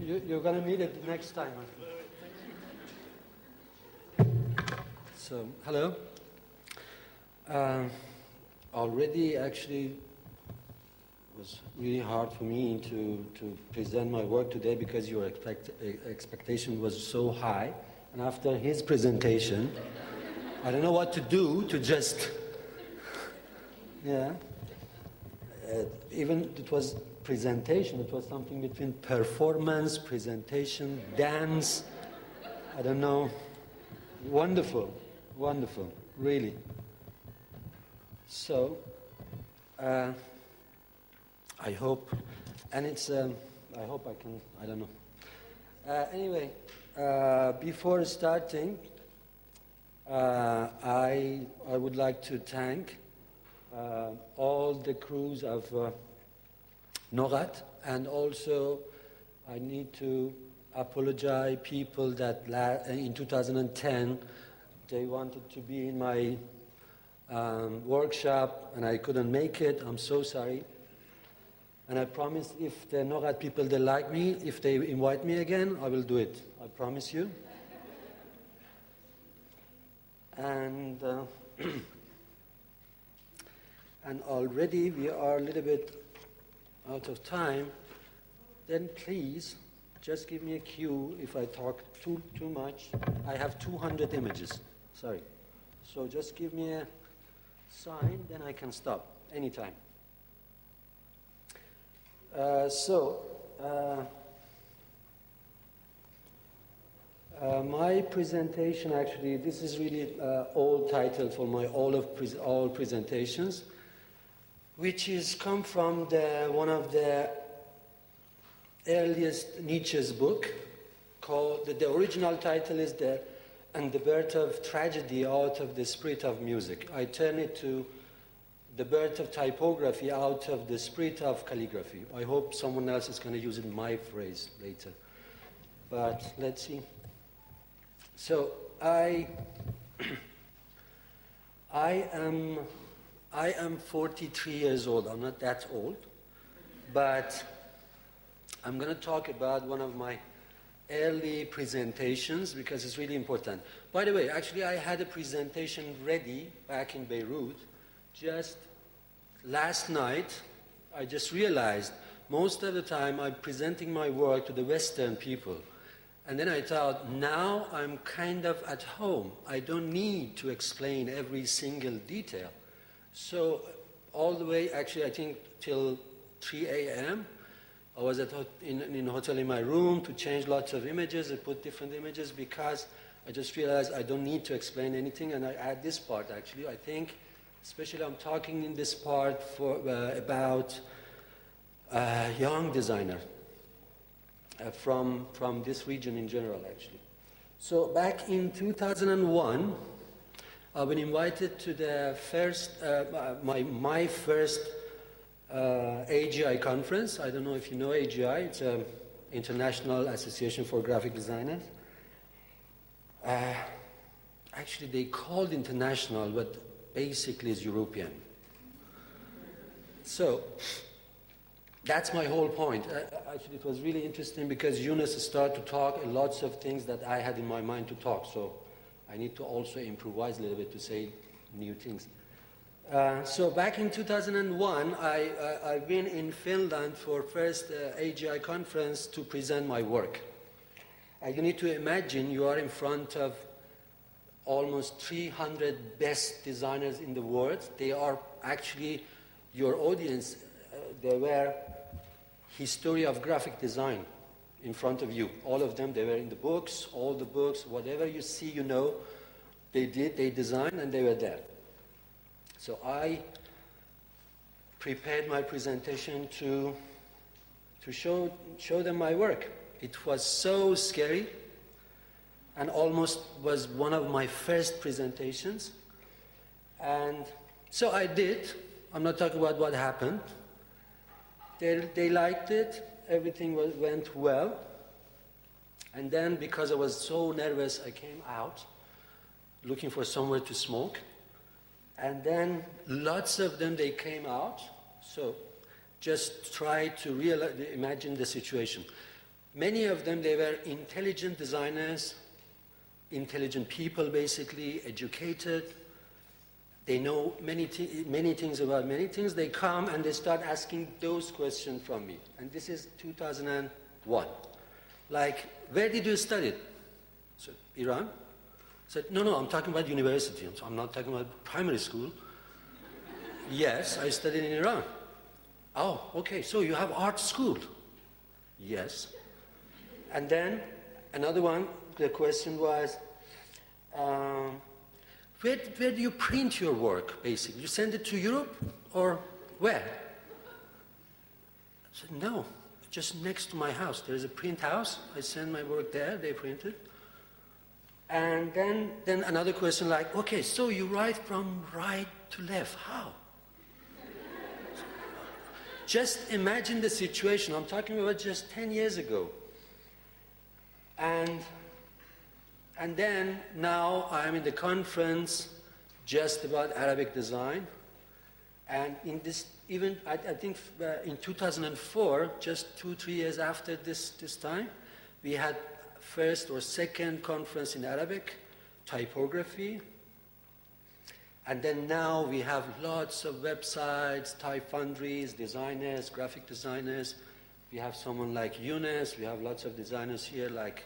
You're going to meet it next time. So, hello. Already, actually, it was really hard for me to present my work today because your expectation was so high. And after his presentation, I don't know what to do to just, yeah. Even it was presentation, it was something between performance, presentation, dance, I don't know. Wonderful, wonderful, really. So, I hope, and it's, I hope I can, I don't know. Anyway, before starting, I would like to thank all the crews of Nuqat, and also I need to apologize people that in 2010 they wanted to be in my workshop and I couldn't make it. I'm so sorry. And I promise if the Nuqat people, they like me, if they invite me again, I will do it. I promise you. And and already we are a little bit out of time. Then please just give me a cue if I talk too much. I have 200 images. Sorry. So just give me a sign, then I can stop anytime. My presentation, actually, this is really old title for my all presentations, which is come from one of the earliest Nietzsche's book, called, the original title is And the Birth of Tragedy Out of the Spirit of Music. I turn it to The Birth of Typography Out of the Spirit of Calligraphy. I hope someone else is going to use it in my phrase later. But let's see. So I am 43 years old. I'm not that old, but I'm going to talk about one of my early presentations because it's really important. By the way, actually I had a presentation ready back in Beirut. Just last night, I just realized most of the time I'm presenting my work to the Western people. And then I thought, now I'm kind of at home. I don't need to explain every single detail. So all the way, actually, I think till 3 a.m., I was in a hotel in my room to change lots of images. I put different images because I just realized I don't need to explain anything. And I add this part, actually. I think, especially I'm talking in this part about a young designer. From this region in general, actually. So back in 2001, I've been invited to the first, my first AGI conference. I don't know if you know AGI. It's an International Association for Graphic Designers. Actually, they called international, but basically it's European. So that's my whole point. Actually, it was really interesting because Yunus started to talk lots of things that I had in my mind to talk. So I need to also improvise a little bit to say new things. So back in 2001, I've been in Finland for first AGI conference to present my work. And you need to imagine you are in front of almost 300 best designers in the world. They are actually your audience. They were history of graphic design in front of you. All of them, they were in the books, all the books, whatever you see, you know, they designed and they were there. So I prepared my presentation to show them my work. It was so scary and almost was one of my first presentations. And so I did. I'm not talking about what happened. They liked it, everything went well. And then, because I was so nervous, I came out looking for somewhere to smoke. And then lots of them, they came out. So just try to imagine the situation. Many of them, they were intelligent designers, intelligent people basically, educated. They know many things about many things. They come and they start asking those questions from me. And this is 2001. Like, where did you study? I said, Iran. I said, no, I'm talking about university. So I'm not talking about primary school. Yes, I studied in Iran. Oh, okay, so you have art school? Yes. And then another one, the question was, where do you print your work, basically? You send it to Europe or where? I said, no, just next to my house. There's a print house. I send my work there, they print it. And then another question like, okay, so you write from right to left. How? Just imagine the situation. I'm talking about just 10 years ago. And then now I'm in the conference just about Arabic design. And in this, even I think in 2004, just 2-3 years after this time, we had first or second conference in Arabic, typography. And then now we have lots of websites, type foundries, designers, graphic designers. We have someone like Yunus, we have lots of designers here like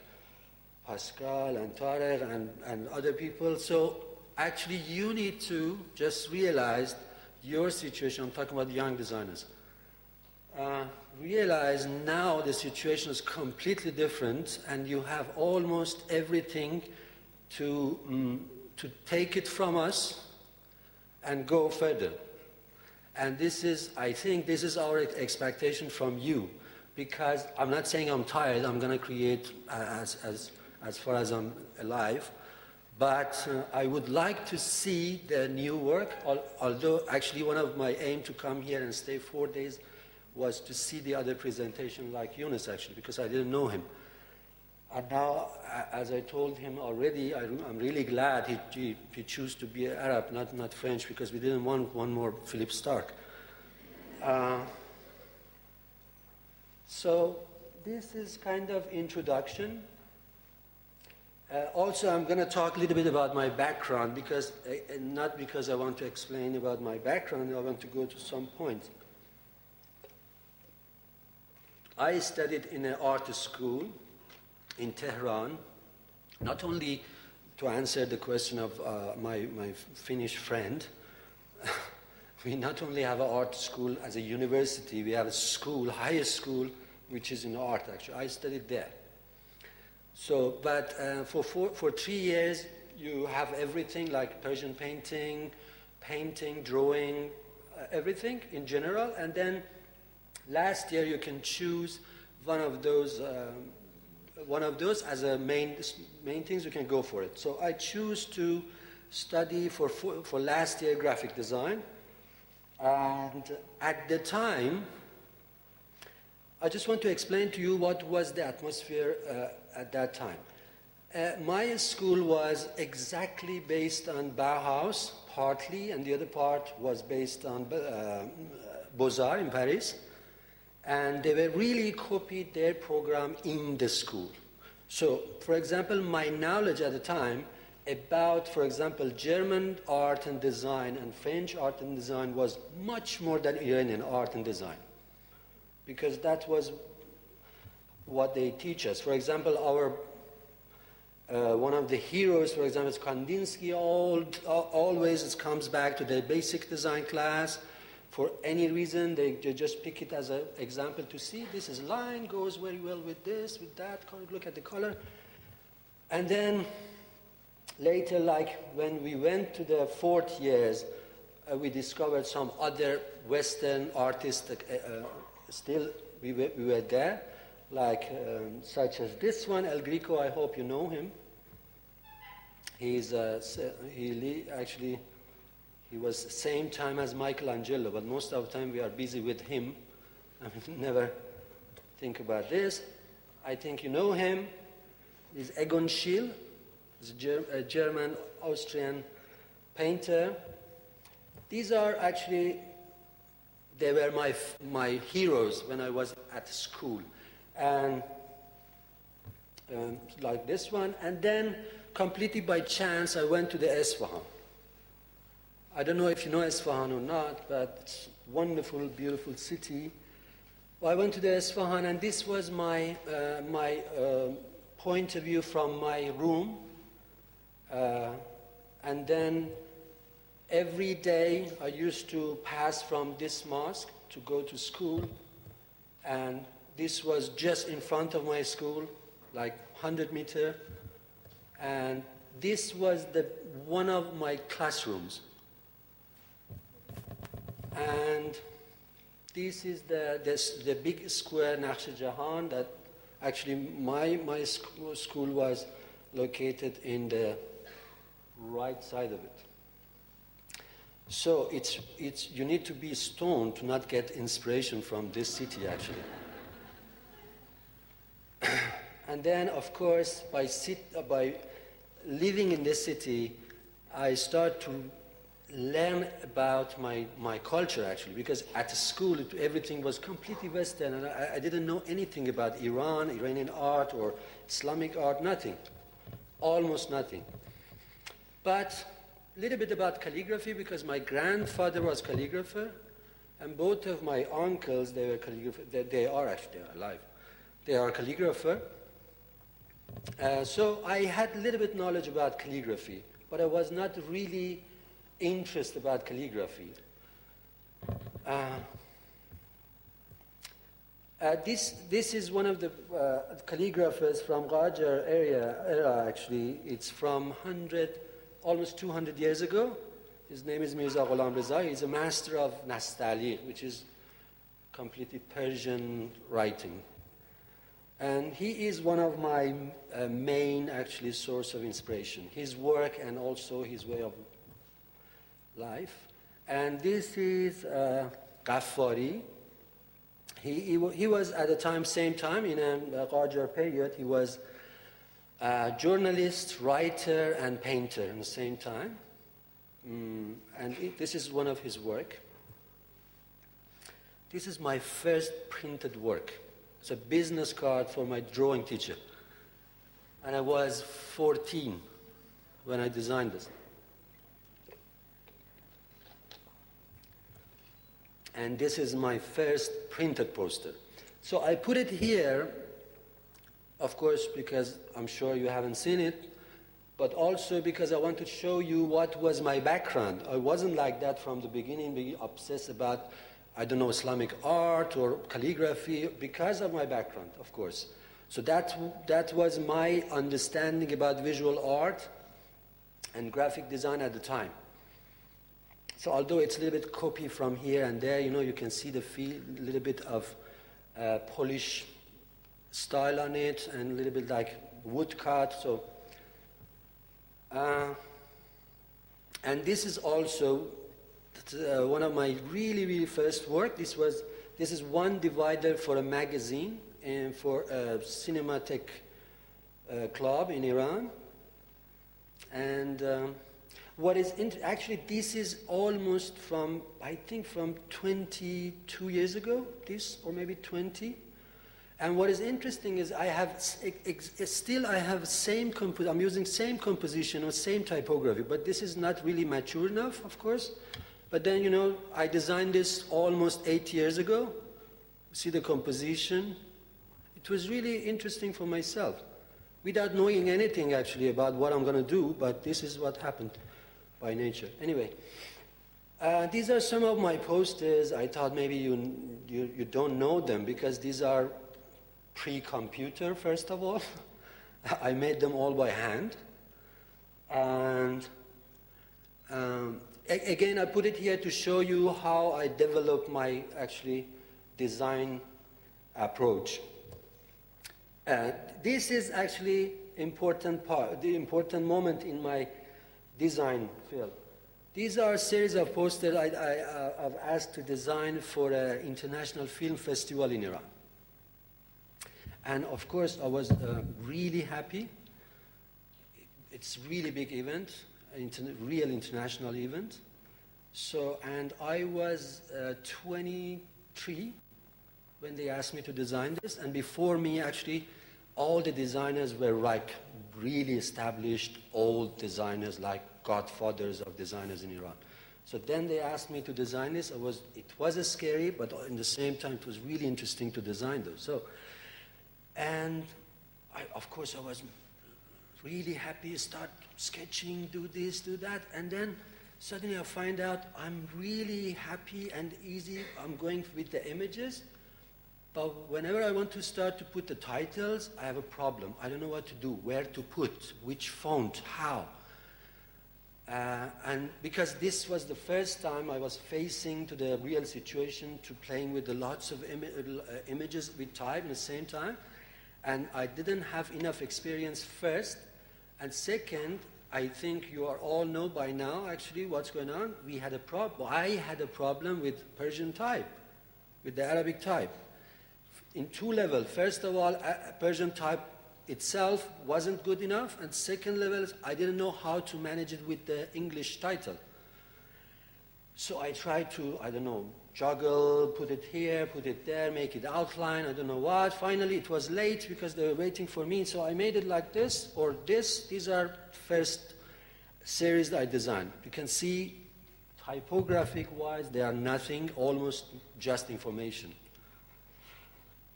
Pascal and Tarek and other people. So actually you need to just realize your situation. I'm talking about young designers. Realize now the situation is completely different and you have almost everything to take it from us and go further. And this is, I think, this is our expectation from you. Because I'm not saying I'm tired, I'm going to create as far as I'm alive. But I would like to see the new work, although actually one of my aim to come here and stay 4 days was to see the other presentation like Yunus actually, because I didn't know him. And now, as I told him already, I'm really glad he chose to be Arab, not French, because we didn't want one more Philip Stark. So this is kind of introduction. Also, I'm going to talk a little bit about my background, because not because I want to explain about my background, I want to go to some points. I studied in an art school in Tehran, not only to answer the question of my Finnish friend. We not only have an art school as a university, we have a school, highest school, which is in art actually. I studied there. So, but for 3 years, you have everything like Persian painting, drawing, everything in general. And then last year you can choose one of those as a main things, you can go for it. So I choose to study for last year graphic design. And at the time, I just want to explain to you what was the atmosphere at that time. My school was exactly based on Bauhaus, partly, and the other part was based on Beaux-Arts in Paris. And they were really copied their program in the school. So, for example, my knowledge at the time about, for example, German art and design and French art and design was much more than Iranian art and design. Because that was what they teach us. For example, one of the heroes, for example, is Kandinsky. Always it comes back to the basic design class. For any reason, they just pick it as an example to see this is line, goes very well with this, with that, look at the color. And then later, like when we went to the 4th years, we discovered some other Western artists, still we were there, like such as this one, El Greco. I hope you know him. He was same time as Michelangelo, but most of the time we are busy with him. I never think about this. I think you know him. He's Egon Schiele. He's a German, Austrian painter. These are actually, they were my heroes when I was at school. And like this one, and then completely by chance I went to the Isfahan. I don't know if you know Isfahan or not, but it's a wonderful, beautiful city. Well, I went to the Isfahan, and this was my point of view from my room. And then every day I used to pass from this mosque to go to school, and this was just in front of my school, like 100 meters, and this was one of my classrooms. And this is the big square Naqsh Jahan that actually my school was located in the right side of it. So you need to be stoned to not get inspiration from this city, actually. And then, of course, by living in this city, I start to learn about my culture, actually, because at school everything was completely Western, and I didn't know anything about Iran, Iranian art, or Islamic art, nothing, almost nothing. But a little bit about calligraphy, because my grandfather was calligrapher, and both of my uncles, they were calligraphers. They are alive. They are calligrapher. So I had a little bit knowledge about calligraphy, but I was not really interested about calligraphy. This is one of the calligraphers from Qajar era, actually. It's from almost 200 years ago. His name is Mirza Ghulam Reza. He's a master of Nastali, which is completely Persian writing. And he is one of my main, actually, source of inspiration. His work and also his way of life. And this is Ghaffari. He was at the same time, in a Qajar period, he was a journalist, writer, and painter at the same time. This is one of his work. This is my first printed work. It's a business card for my drawing teacher. And I was 14 when I designed this. And this is my first printed poster. So I put it here, of course, because I'm sure you haven't seen it, but also because I want to show you what was my background. I wasn't like that from the beginning, being obsessed about, I don't know, Islamic art or calligraphy, because of my background, of course. So that was my understanding about visual art and graphic design at the time. So although it's a little bit copy from here and there, you can see the feel, a little bit of Polish style on it, and a little bit like woodcut. So, and this is also one of my really, really first work. This is one divider for a magazine and for a cinematic club in Iran. And what is actually, this is almost from, I think, from 22 years ago, or maybe 20. And what is interesting is I have same I'm using same composition or same typography, but this is not really mature enough, of course. But then, I designed this almost 8 years ago. See the composition? It was really interesting for myself, without knowing anything actually about what I'm going to do, but this is what happened by nature. Anyway, these are some of my posters. I thought maybe you don't know them because these are pre-computer, first of all. I made them all by hand. And again, I put it here to show you how I develop my actually design approach. This is actually the important moment in my design field. These are a series of posters I've asked to design for an international film festival in Iran. And of course, I was really happy. It's a really big event, real international event. So, and I was 23 when they asked me to design this. And before me, actually, all the designers were like really established old designers, like godfathers of designers in Iran. So then they asked me to design this. It was scary, but in the same time, it was really interesting to design those. And of course, I was really happy, start sketching, do this, do that, and then suddenly I find out I'm really happy and easy. I'm going with the images, but whenever I want to start to put the titles, I have a problem. I don't know what to do, where to put, which font, how. And because this was the first time I was facing to the real situation, to playing with the lots of images with type at the same time, and I didn't have enough experience first, and second, I think you all know by now actually what's going on. We had a problem. I had a problem with Persian type, with the Arabic type, in two levels. First of all, Persian type itself wasn't good enough, and second level, I didn't know how to manage it with the English title. So I tried to, I don't know, juggle, put it here, put it there, make it outline, I don't know what. Finally, it was late because they were waiting for me, so I made it like this or this. These are first series that I designed. You can see typographic-wise, they are nothing, almost just information.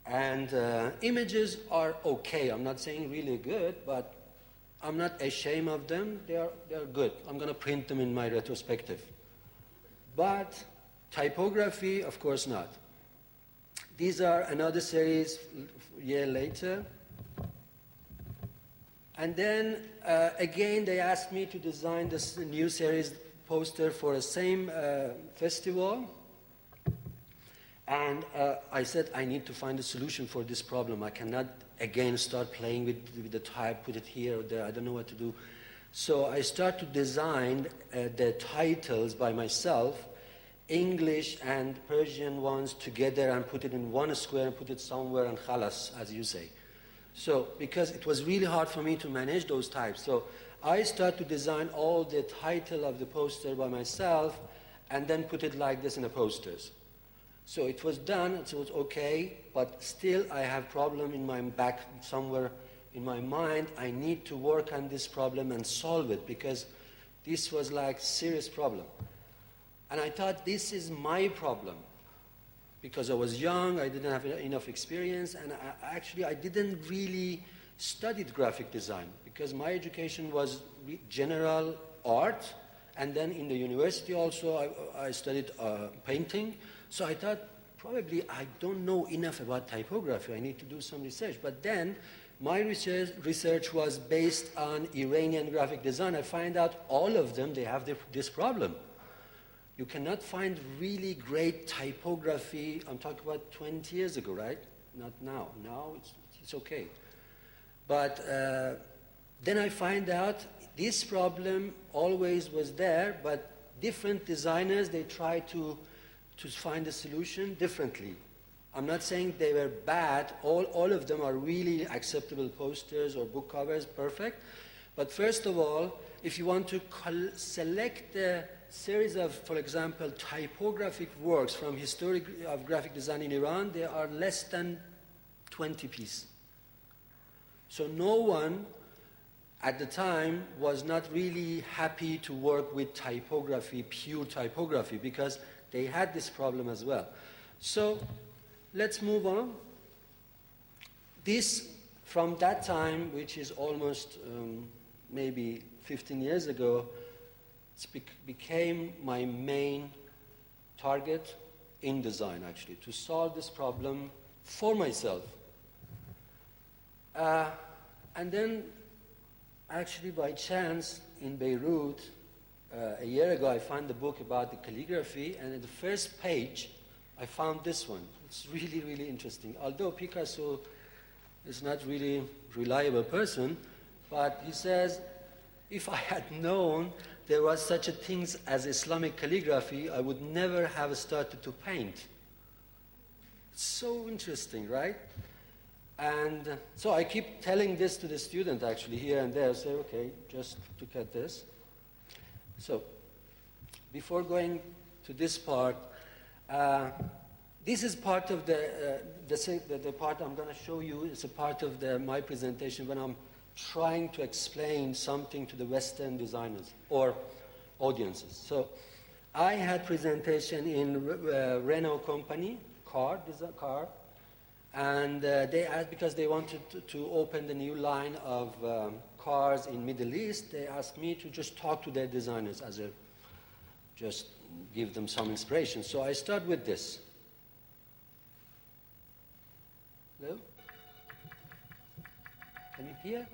And images are okay. I'm not saying really good, but I'm not ashamed of them. They're good. I'm going to print them in my retrospective. But typography, of course not. These are another series a year later. And then, again, they asked me to design this new series poster for the same festival. And I said, I need to find a solution for this problem. I cannot, again, start playing with the type, put it here or there. I don't know what to do. So I start to design the titles by myself, English and Persian ones together, and put it in one square and put it somewhere and khalas, as you say. So, because it was really hard for me to manage those types. So I start to design all the title of the poster by myself and then put it like this in the posters. So it was done, so it was okay, but still I have problem in my back somewhere in my mind. I need to work on this problem and solve it, because this was like serious problem. And I thought this is my problem, because I was young, I didn't have enough experience, and I didn't really study graphic design, because my education was general art, and then in the university also I studied painting. So I thought, probably I don't know enough about typography. I need to do some research. But then my research was based on Iranian graphic design. I find out all of them, they have this problem. You cannot find really great typography. I'm talking about 20 years ago, right? Not now. Now it's okay. But then I find out this problem always was there, but different designers, they try to find a solution differently. I'm not saying they were bad. All of them are really acceptable posters or book covers, perfect. But first of all, if you want to select the series of, for example, typographic works from history of graphic design in Iran, there are less than 20 pieces. So no one at the time was not really happy to work with typography, pure typography, because they had this problem as well. So let's move on. This, from that time, which is almost maybe 15 years ago, it became my main target in design, actually, to solve this problem for myself. And then, actually, by chance, in Beirut, a year ago, I found a book about the calligraphy, and in the first page, I found this one. It's really, really interesting. Although Picasso is not really a reliable person, but he says, if I had known there was such a thing as Islamic calligraphy, I would never have started to paint. It's so interesting, right? And so I keep telling this to the student, actually, here and there. I say, okay, just look at this. So before going to this part, this is part of the part I'm going to show you is a part of my presentation when I'm trying to explain something to the Western designers or audiences. So I had presentation in Renault company, car, and they asked, because they wanted to open the new line of cars in Middle East, they asked me to just talk to their designers just give them some inspiration. So I start with this. Hello? Can you hear?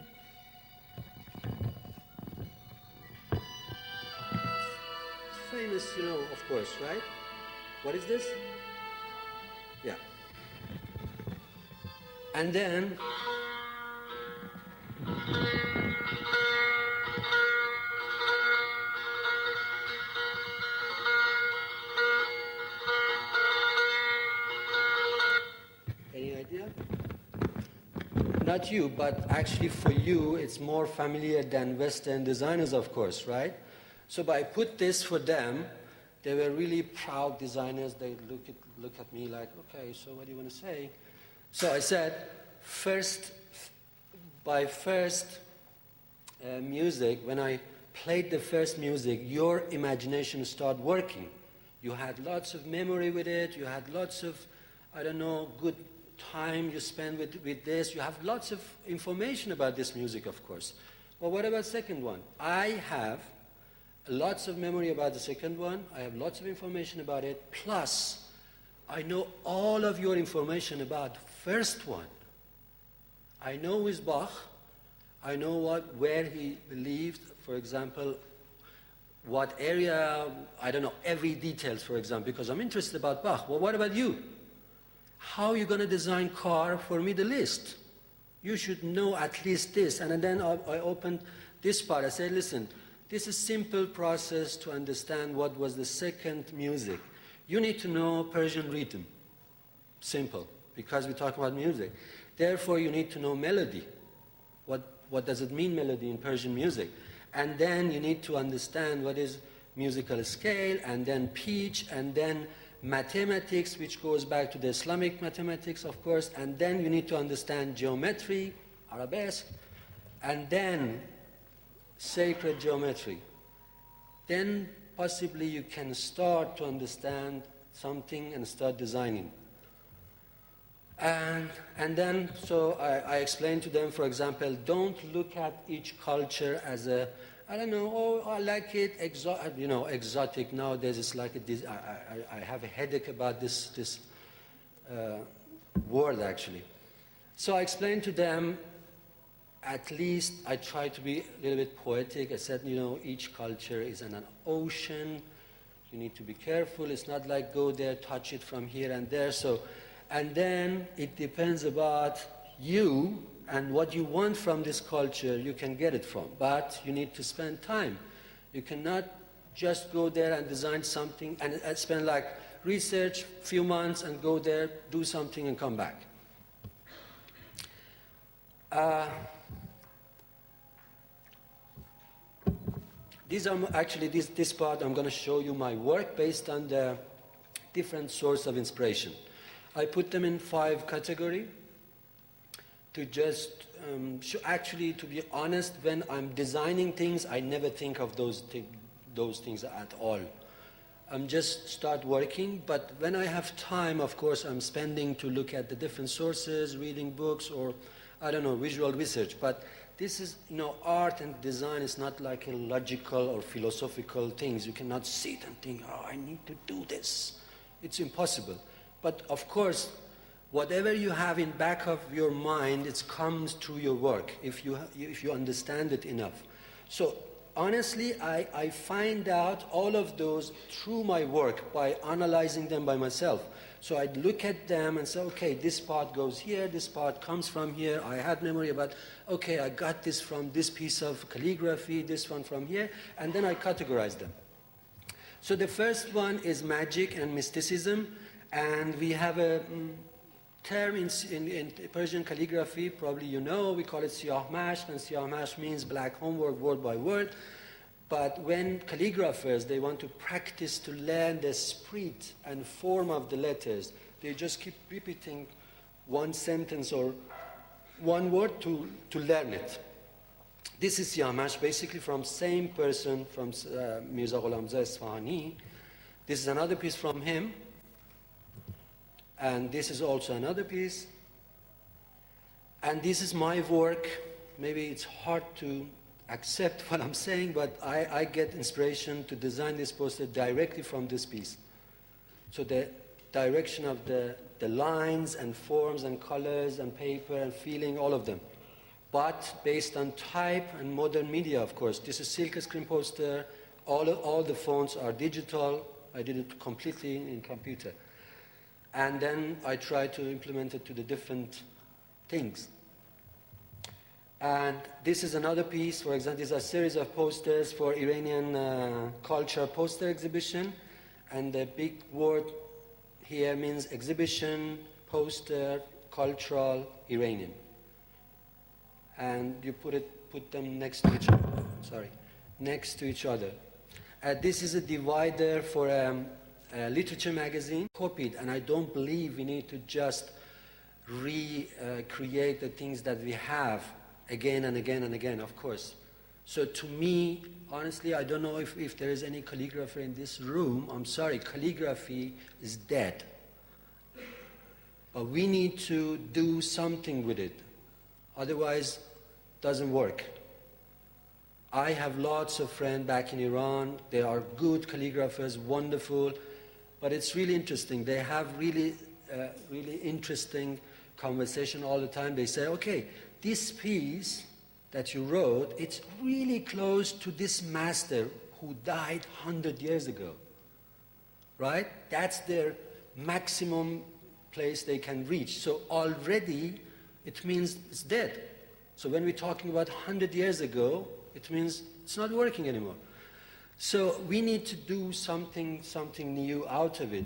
Famous, you know, of course, right? What is this? Yeah. And then any idea? Not you, but actually for you, it's more familiar than Western designers, of course, right? So I put this for them. They were really proud designers. They look at me like, okay, so what do you want to say? So I said, music, when I played the first music, your imagination started working. You had lots of memory with it. You had lots of, I don't know, good time you spend with this. You have lots of information about this music, of course. Well, what about the second one? I have lots of memory about the second one. I have lots of information about it. Plus, I know all of your information about first one. I know who is Bach. I know where he believed, for example, what area, I don't know, every details, for example, because I'm interested about Bach. Well, what about you? How are you going to design car for Middle East? You should know at least this. And then I opened this part. I said, listen, this is a simple process to understand what was the second music. You need to know Persian rhythm. Simple, because we talk about music. Therefore, you need to know melody. What does it mean, melody, in Persian music? And then you need to understand what is musical scale, and then pitch, and then mathematics, which goes back to the Islamic mathematics, of course, and then you need to understand geometry, Arabesque, and then sacred geometry. Then possibly you can start to understand something and start designing. And then, so I explained to them, for example, don't look at each culture as a, I don't know, oh, I like it, exotic nowadays. It's like I have a headache about this word, actually. So I explained to them, at least I try to be a little bit poetic. I said, each culture is an ocean. You need to be careful. It's not like go there, touch it from here and there. And then it depends about you and what you want from this culture. You can get it from, but you need to spend time. You cannot just go there and design something and spend like research, few months, and go there, do something, and come back. These are actually this part. I'm going to show you my work based on the different source of inspiration. I put them in 5 categories to just actually, to be honest, when I'm designing things, I never think of those things at all. I'm just start working, but when I have time, of course, I'm spending to look at the different sources, reading books, or, I don't know, visual research. But this is, art and design is not like a logical or philosophical things. You cannot sit and think, oh, I need to do this. It's impossible. But of course, whatever you have in back of your mind, it comes through your work, if you understand it enough. So honestly, I find out all of those through my work by analyzing them by myself. So I'd look at them and say, okay, this part goes here, this part comes from here. I had memory about, okay, I got this from this piece of calligraphy, this one from here, and then I categorize them. So the first one is magic and mysticism. And we have a term in Persian calligraphy, probably we call it siyah mashq, and siyah mashq means black homework, word by word. But when calligraphers, they want to practice to learn the spirit and form of the letters, they just keep repeating one sentence or one word to learn it. This is Yamash, basically from same person, from Mirza Ghulamzad Isfahani. This is another piece from him. And this is also another piece. And this is my work. Maybe it's hard to accept what I'm saying, but I get inspiration to design this poster directly from this piece. So the direction of the lines and forms and colors and paper and feeling, all of them. But based on type and modern media, of course. This is silk screen poster. All the fonts are digital. I did it completely in computer. And then I try to implement it to the different things. And this is another piece. For example, this is a series of posters for Iranian culture poster exhibition. And the big word here means exhibition, poster, cultural, Iranian. And you put them next to each other. Sorry, next to each other. This is a divider for a literature magazine. Copied, and I don't believe we need to just recreate the things that we have again and again and again, of course. So to me, honestly, I don't know if there is any calligrapher in this room. I'm sorry, calligraphy is dead. But we need to do something with it. Otherwise, it doesn't work. I have lots of friends back in Iran. They are good calligraphers, wonderful. But it's really interesting. They have really interesting conversation all the time. They say, okay, this piece that you wrote, it's really close to this master who died 100 years ago, right? That's their maximum place they can reach. So already it means it's dead. So when we're talking about 100 years ago, it means it's not working anymore. So we need to do something new out of it.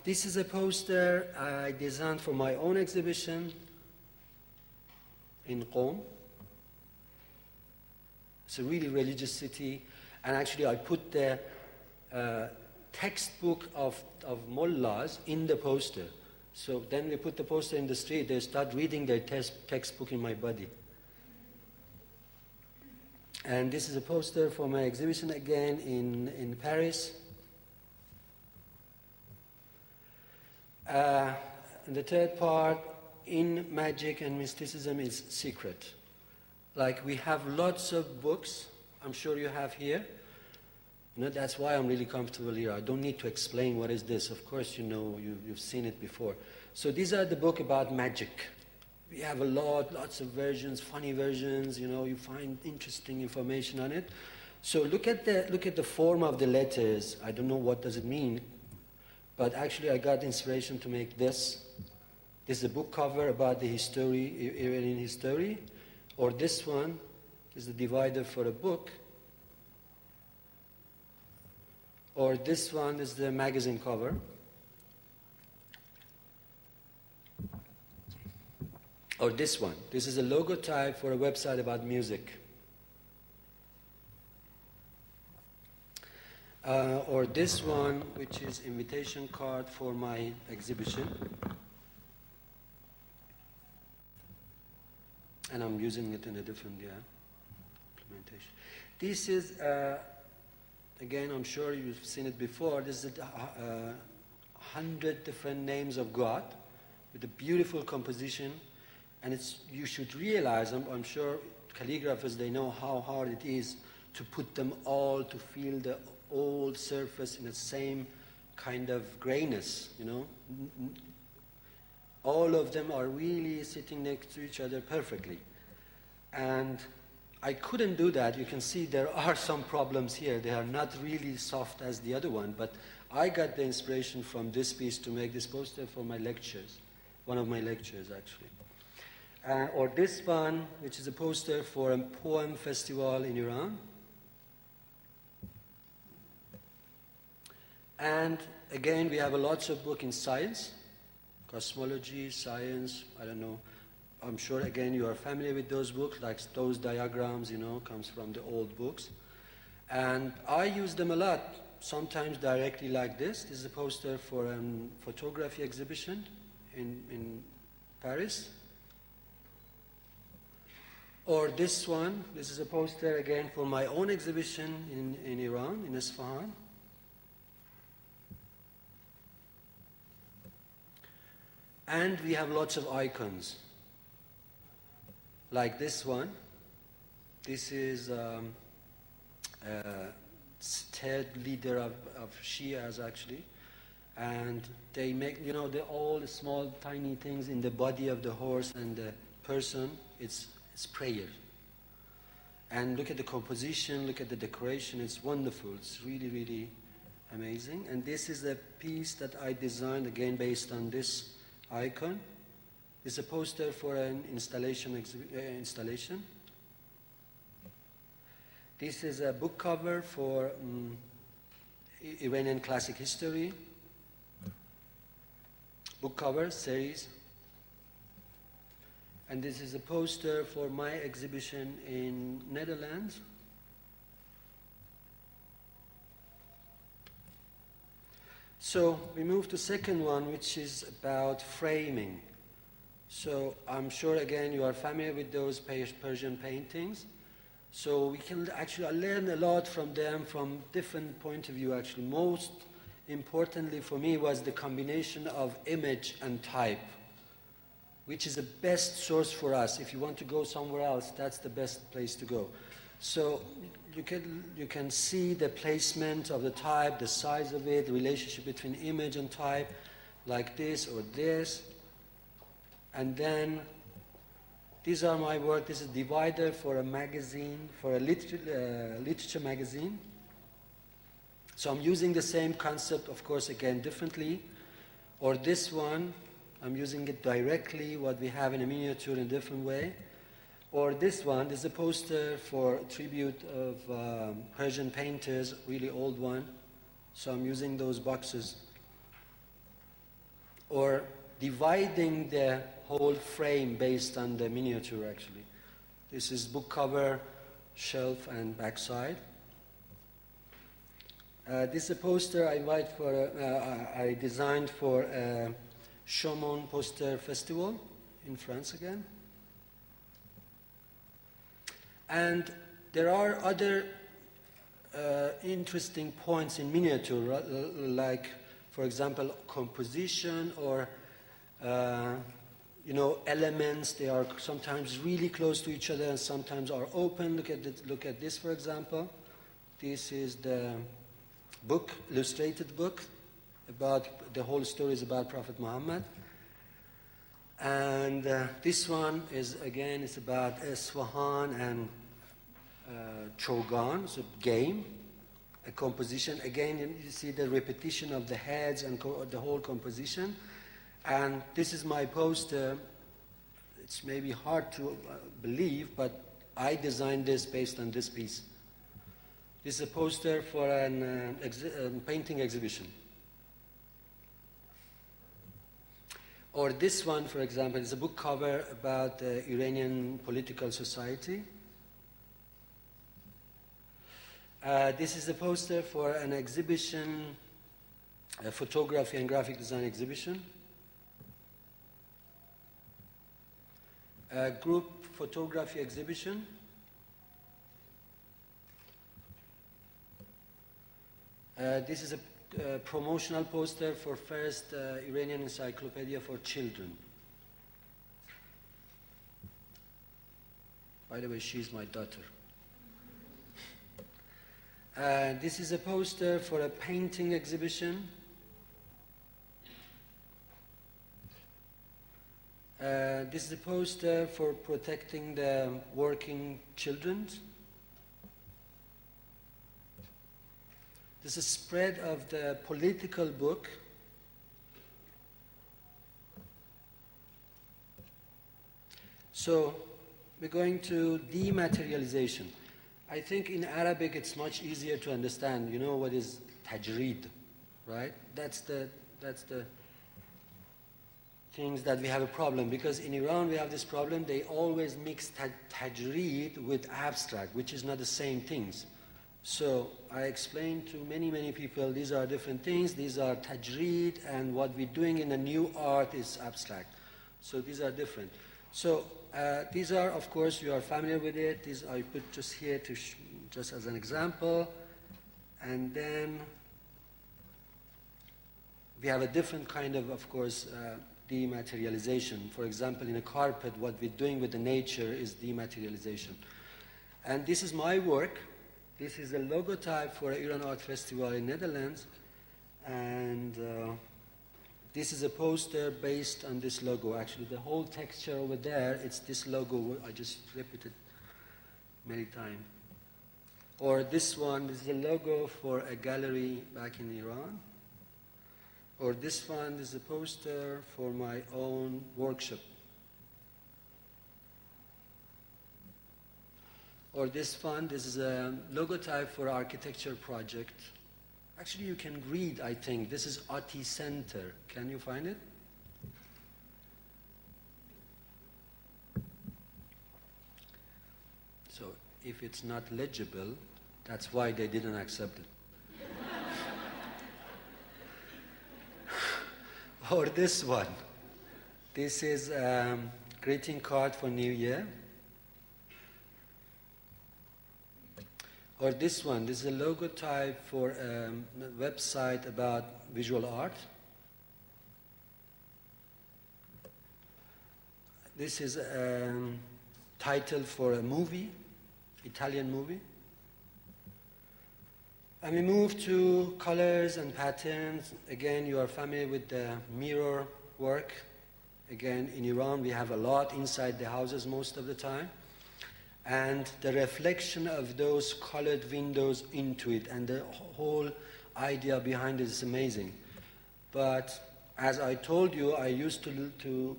This is a poster I designed for my own exhibition in Qom. It's a really religious city. And actually I put the textbook of mullahs in the poster. So then we put the poster in the street, they start reading their textbook in my body. And this is a poster for my exhibition again in Paris. And the third part, in magic and mysticism, is secret. Like we have lots of books, I'm sure you have here. You know, that's why I'm really comfortable here. I don't need to explain what is this. Of course, you know, you've seen it before. So these are the book about magic. We have lots of versions, funny versions, you know, you find interesting information on it. So look at the form of the letters. I don't know what does it mean, but actually I got inspiration to make this. This is a book cover about the history, Iranian history. Or this one is the divider for a book. Or this one is the magazine cover. Or this one. This is a logotype for a website about music. Or this one, which is invitation card for my exhibition. And I'm using it in a different implementation. This is, again, I'm sure you've seen it before. This is 100 different names of God with a beautiful composition. And you should realize, I'm sure calligraphers, they know how hard it is to put them all, to feel the old surface in the same kind of grayness, you know. All of them are really sitting next to each other perfectly. And I couldn't do that. You can see there are some problems here. They are not really soft as the other one, but I got the inspiration from this piece to make this poster for my lectures, one of my lectures actually. Or this one, which is a poster for a poem festival in Iran. And again, we have lots of books in science, cosmology, science, I don't know. I'm sure, again, you are familiar with those books, like those diagrams, you know, comes from the old books. And I use them a lot sometimes directly like this. This is a poster for a photography exhibition in Paris. Or this one, this is a poster again for my own exhibition in Iran, in Isfahan. And we have lots of icons, like this one. This is third leader of Shias, actually. And they make, you know, all the small, tiny things in the body of the horse and the person, it's prayer. And look at the composition, look at the decoration, it's wonderful. It's really, really amazing. And this is a piece that I designed, again, based on this icon. It's a poster for an installation. This is a book cover for Iranian classic history. Book cover series. And this is a poster for my exhibition in Netherlands. So we move to the second one, which is about framing. So I'm sure, again, you are familiar with those Persian paintings. So we can actually learn a lot from them from different point of view, actually. Most importantly for me was the combination of image and type, which is the best source for us. If you want to go somewhere else, that's the best place to go. So you can see the placement of the type, the size of it, the relationship between image and type, like this or this. And then these are my work. This is a divider for a magazine, for a literature magazine. So I'm using the same concept, of course, again, differently. Or this one, I'm using it directly, what we have in a miniature in a different way. Or this one, this is a poster for a tribute of Persian painters, really old one. So I'm using those boxes. Or dividing the whole frame based on the miniature, actually. This is book cover, shelf, and backside. This is a poster I designed for a Chaumont Poster Festival in France again. And there are other interesting points in miniature, like, for example, composition or elements. They are sometimes really close to each other and sometimes are open. Look at this, for example. This is the book, illustrated book, about the whole story is about Prophet Muhammad. And this one is, again, it's about Isfahan and Chogan, so game, a composition. Again, you see the repetition of the heads and the whole composition. And this is my poster. It's maybe hard to believe, but I designed this based on this piece. This is a poster for a painting exhibition. Or this one, for example, is a book cover about the Iranian political society. This is a poster for an exhibition, a photography and graphic design exhibition. A group photography exhibition. This is a promotional poster for first Iranian encyclopedia for children. By the way, she's my daughter. This is a poster for a painting exhibition. This is a poster for protecting the working children. This is a spread of the political book. So we're going to dematerialization. I think in Arabic it's much easier to understand. You know what is tajrid, right? That's the things that we have a problem, because in Iran we have this problem. They always mix tajrid with abstract, which is not the same things. So I explained to many, many people, these are different things, these are tajreed, and what we're doing in the new art is abstract. So these are different. So these are, of course, you are familiar with it. These I put just here to just as an example. And then we have a different kind of course, dematerialization. For example, in a carpet, what we're doing with the nature is dematerialization. And this is my work. This is a logotype for Iran Art Festival in Netherlands. And this is a poster based on this logo. Actually, the whole texture over there, it's this logo. I just repeated many times. Or this one, this is a logo for a gallery back in Iran. Or this one is a poster for my own workshop. Or this one, this is a logotype for architecture project. Actually, you can read, I think. This is Ati Center. Can you find it? So if it's not legible, that's why they didn't accept it. Or this one. This is a greeting card for New Year. Or this one. This is a logotype for a website about visual art. This is a title for a movie, Italian movie. And we move to colors and patterns. Again, you are familiar with the mirror work. Again, in Iran, we have a lot inside the houses most of the time. And the reflection of those colored windows into it, and the whole idea behind it is amazing. But as I told you, I used to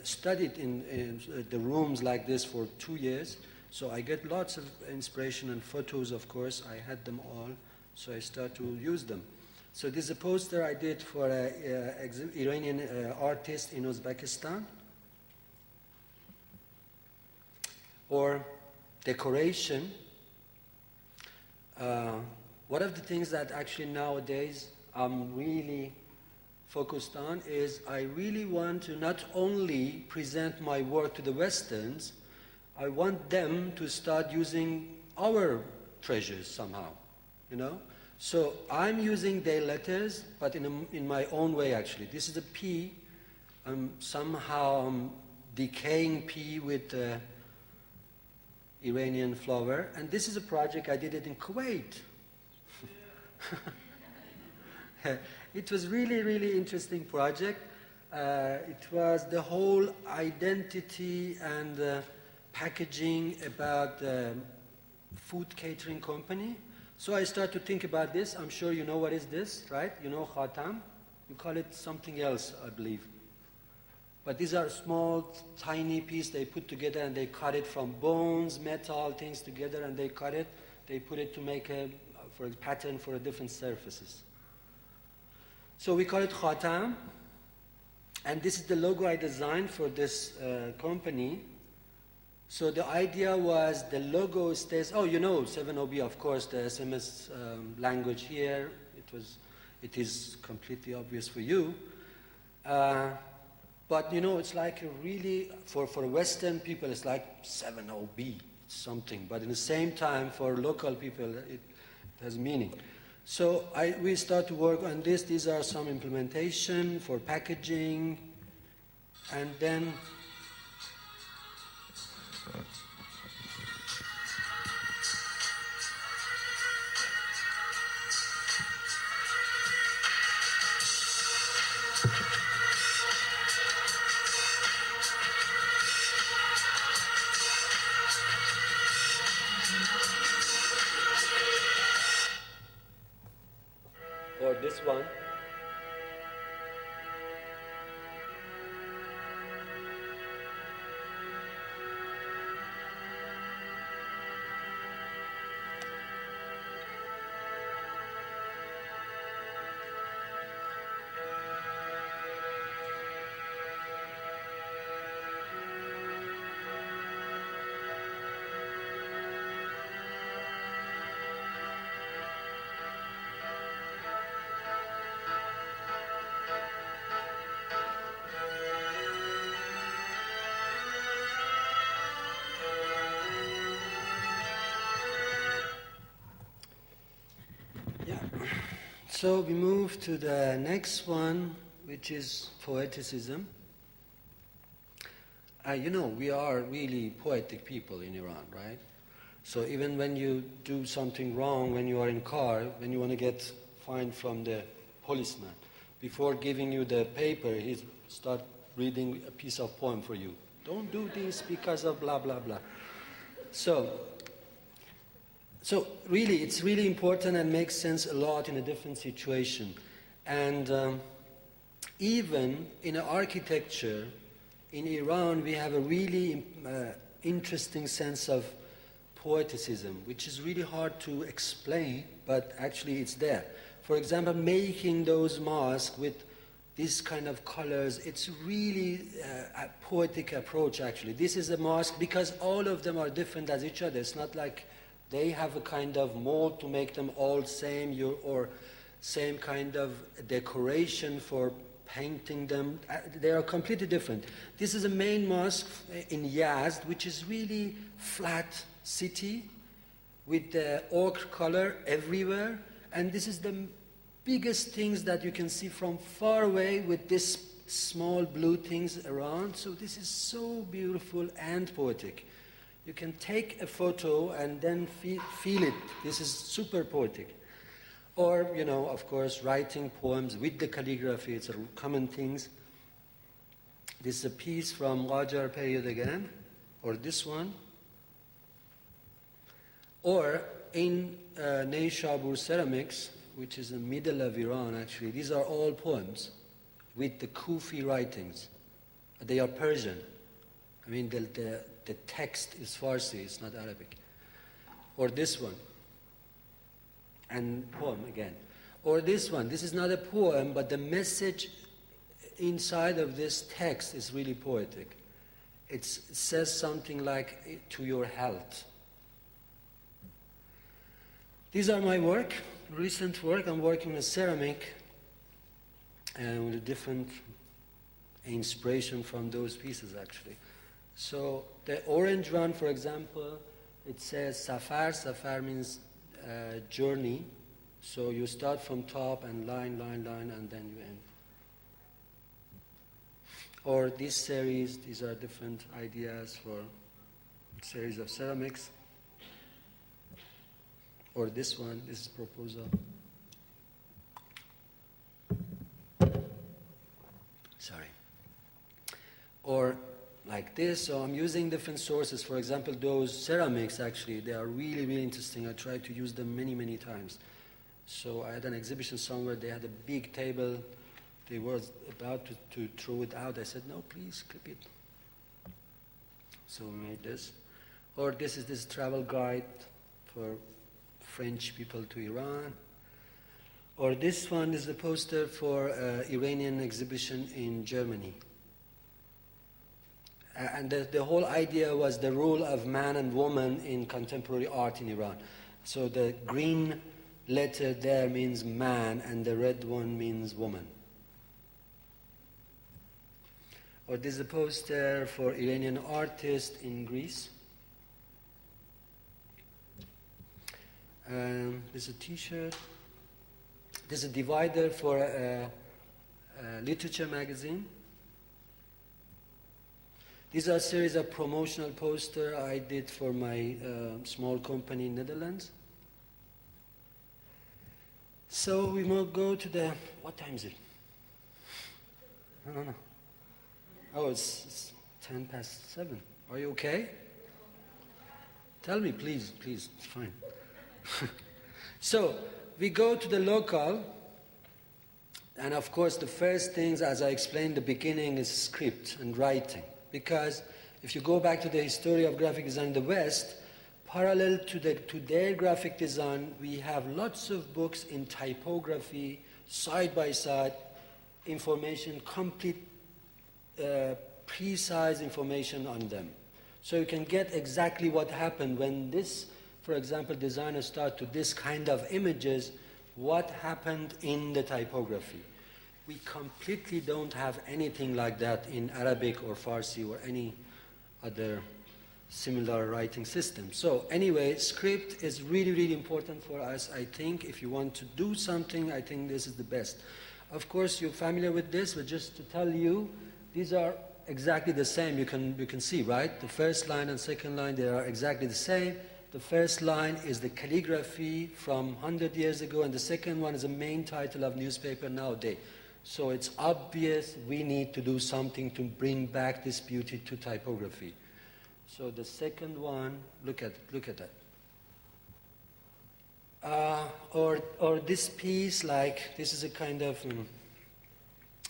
study it in the rooms like this for 2 years. So I get lots of inspiration and photos, of course. I had them all, so I start to use them. So this is a poster I did for an Iranian artist in Uzbekistan. Or decoration. One of the things that actually nowadays I'm really focused on is I really want to not only present my work to the Westerns, I want them to start using our treasures somehow, you know? So I'm using their letters, but in my own way, actually. This is a P. Somehow I'm decaying P with Iranian flower. And this is a project, I did it in Kuwait. It was really, really interesting project. It was the whole identity and packaging about the food catering company. So I start to think about this. I'm sure you know what is this, right? You know khatam? You call it something else, I believe. But these are small, tiny pieces they put together and they cut it from bones, metal, things together, and they cut it. They put it to make a pattern for different surfaces. So we call it khatam. And this is the logo I designed for this company. So the idea was the logo stays, oh, you know, 7OB, of course, the SMS language here. It is completely obvious for you. But, you know, it's like a really, for Western people, it's like 7OB, something. But at the same time, for local people, it has meaning. So we start to work on this. These are some implementation for packaging. And then or this one. So we move to the next one, which is poeticism. You know, we are really poetic people in Iran, right? So even when you do something wrong, when you are in car, when you want to get fined from the policeman, before giving you the paper, he start reading a piece of poem for you. Don't do this because of blah, blah, blah. So really, it's really important and makes sense a lot in a different situation. And even in architecture, in Iran, we have a really interesting sense of poeticism, which is really hard to explain, but actually it's there. For example, making those masks with this kind of colors, it's really a poetic approach, actually. This is a mask because all of them are different as each other. It's not like they have a kind of mold to make them all same or same kind of decoration for painting them. They are completely different. This is a main mosque in Yazd, which is really flat city with the ochre color everywhere. And this is the biggest things that you can see from far away with this small blue things around. So this is so beautiful and poetic. You can take a photo and then feel it. This is super poetic. Or, you know, of course, writing poems with the calligraphy. It's a common thing. This is a piece from Qajar period again, or this one. Or in Neyshabur ceramics, which is in the middle of Iran, actually. These are all poems with the Kufi writings. They are Persian. I mean, the text is Farsi, it's not Arabic. Or this one. And poem again. Or this one. This is not a poem, but the message inside of this text is really poetic. It says something like, to your health. These are my work, recent work. I'm working with ceramic and with a different inspiration from those pieces, actually. So the orange one, for example, it says Safar. Safar means journey. So you start from top and line, and then you end. Or this series, these are different ideas for series of ceramics. Or this one, this is proposal. Sorry. Or like this, so I'm using different sources. For example, those ceramics, actually, they are really, really interesting. I tried to use them many, many times. So I had an exhibition somewhere. They had a big table. They were about to throw it out. I said, no, please, clip it. So we made this. Or this is this travel guide for French people to Iran. Or this one is the poster for Iranian exhibition in Germany. And the whole idea was the role of man and woman in contemporary art in Iran. So the green letter there means man, and the red one means woman. Or this is a poster for Iranian artist in Greece. This is a T-shirt. This is a divider for a literature magazine. These are a series of promotional posters I did for my small company in Netherlands. So we will go to the, what time is it? No. Oh, it's 7:10. Are you okay? Tell me, please, it's fine. So we go to the local, and of course the first things, as I explained at the beginning, is script and writing. Because if you go back to the history of graphic design in the West, parallel to their graphic design, we have lots of books in typography, side by side, information, complete, precise information on them. So you can get exactly what happened when this, for example, designers start to this kind of images, what happened in the typography. We completely don't have anything like that in Arabic or Farsi or any other similar writing system. So anyway, script is really, really important for us. I think if you want to do something, I think this is the best. Of course, you're familiar with this, but just to tell you, these are exactly the same. You can see, right? The first line and second line, they are exactly the same. The first line is the calligraphy from 100 years ago, and the second one is the main title of newspaper nowadays. So it's obvious we need to do something to bring back this beauty to typography. So the second one, look at that. Or this piece, like this is a kind of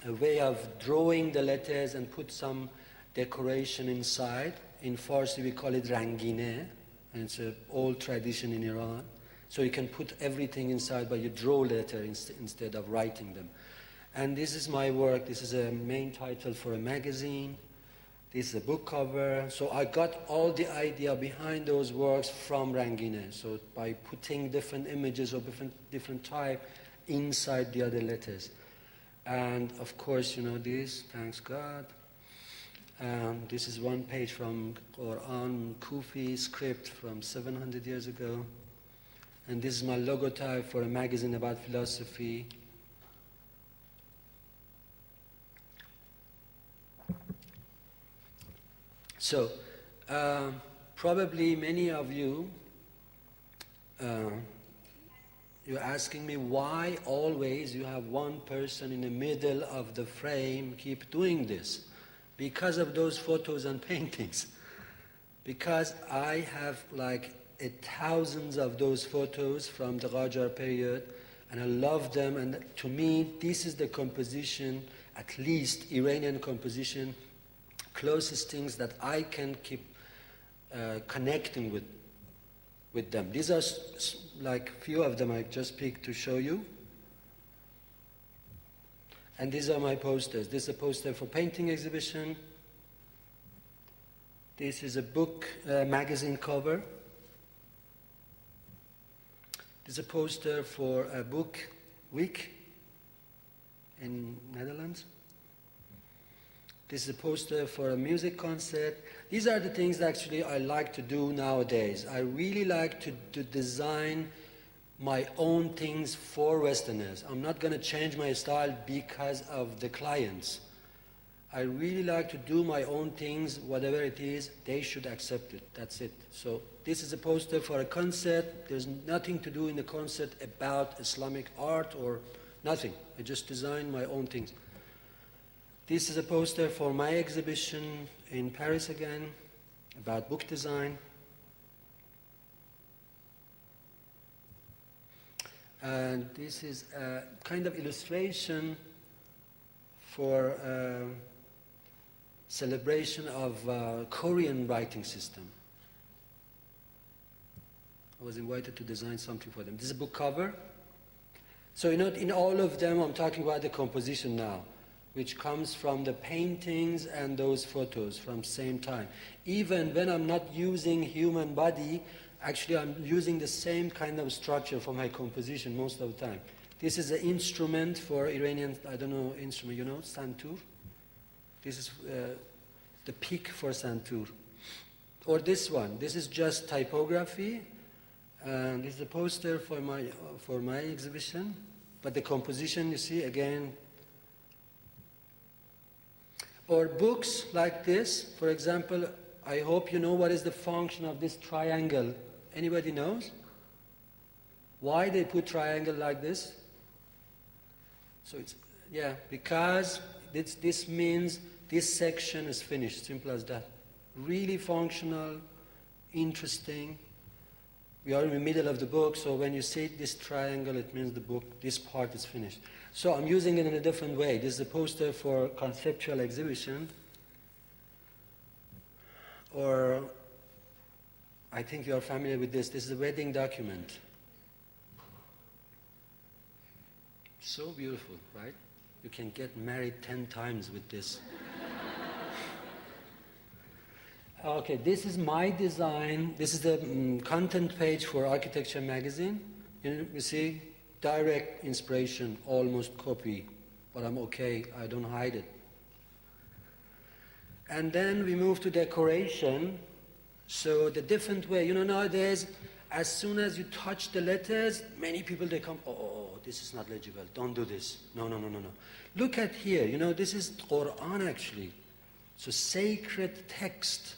a way of drawing the letters and put some decoration inside. In Farsi we call it rangine, and it's an old tradition in Iran. So you can put everything inside, but you draw letters instead of writing them. And this is my work. This is a main title for a magazine. This is a book cover. So I got all the idea behind those works from Rangine. So by putting different images of different type inside the other letters. And of course, you know this, thanks God. This is one page from Quran, Kufi script from 700 years ago. And this is my logotype for a magazine about philosophy. So, probably many of you, you're asking me why always you have one person in the middle of the frame keep doing this. Because of those photos and paintings. Because I have like thousands of those photos from the Qajar period, and I love them, and to me this is the composition, at least Iranian composition, closest things that I can keep connecting with them. These are like few of them I just picked to show you. And these are my posters. This is a poster for painting exhibition. This is a book magazine cover. This is a poster for a book week in Netherlands. This is a poster for a music concert. These are the things actually I like to do nowadays. I really like to design my own things for Westerners. I'm not going to change my style because of the clients. I really like to do my own things, whatever it is, they should accept it. That's it. So this is a poster for a concert. There's nothing to do in the concert about Islamic art or nothing. I just design my own things. This is a poster for my exhibition in Paris again, about book design. And this is a kind of illustration for a celebration of Korean writing system. I was invited to design something for them. This is a book cover. So you know, in all of them, I'm talking about the composition now, which comes from the paintings and those photos from same time. Even when I'm not using human body, actually I'm using the same kind of structure for my composition most of the time. This is an instrument for Iranian, I don't know, instrument, you know, santur? This is the pick for santur. Or this one, this is just typography, and this is a poster for my exhibition. But the composition, you see, again. Or books like this, for example, I hope you know what is the function of this triangle. Anybody knows? Why they put triangle like this? So it's, yeah, because this means this section is finished, simple as that. Really functional, interesting. We are in the middle of the book, so when you see this triangle, it means the book, this part is finished. So I'm using it in a different way. This is a poster for conceptual exhibition. Or, I think you are familiar with this. This is a wedding document. So beautiful, right? You can get married 10 times with this. Okay, this is my design. This is the content page for Architecture magazine. You see, direct inspiration, almost copy, but I'm okay, I don't hide it. And then we move to decoration. So the different way, nowadays, as soon as you touch the letters, many people, they come, oh, this is not legible, don't do this. No. Look at here, this is Quran actually. So sacred text.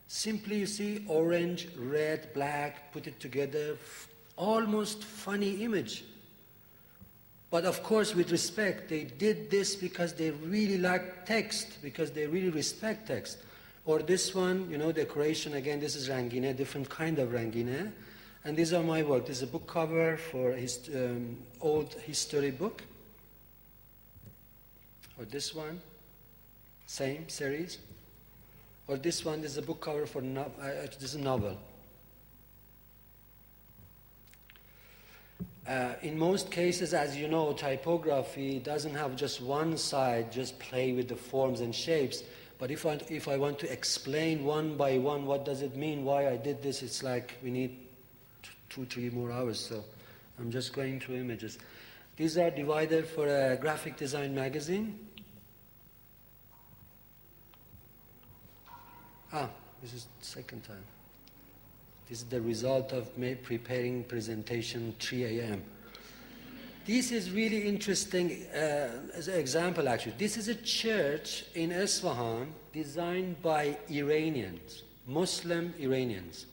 Simply you see orange, red, black, put it together, almost funny image. But of course, with respect, they did this because they really like text, because they really respect text. Or this one, decoration, again, this is Rangine, different kind of Rangine. And these are my work. This is a book cover for his old history book. Or this one, same series. Or this one, this is a book cover for, this is a novel. In most cases, as you know, typography doesn't have just one side, just play with the forms and shapes. But if I want to explain one by one, what does it mean, why I did this, it's like we need 2-3 more hours. So I'm just going through images. These are divided for a graphic design magazine. This is the second time. This is the result of me preparing presentation 3 a.m. This is really interesting as an example, actually. This is a church in Isfahan designed by Iranians, Muslim Iranians.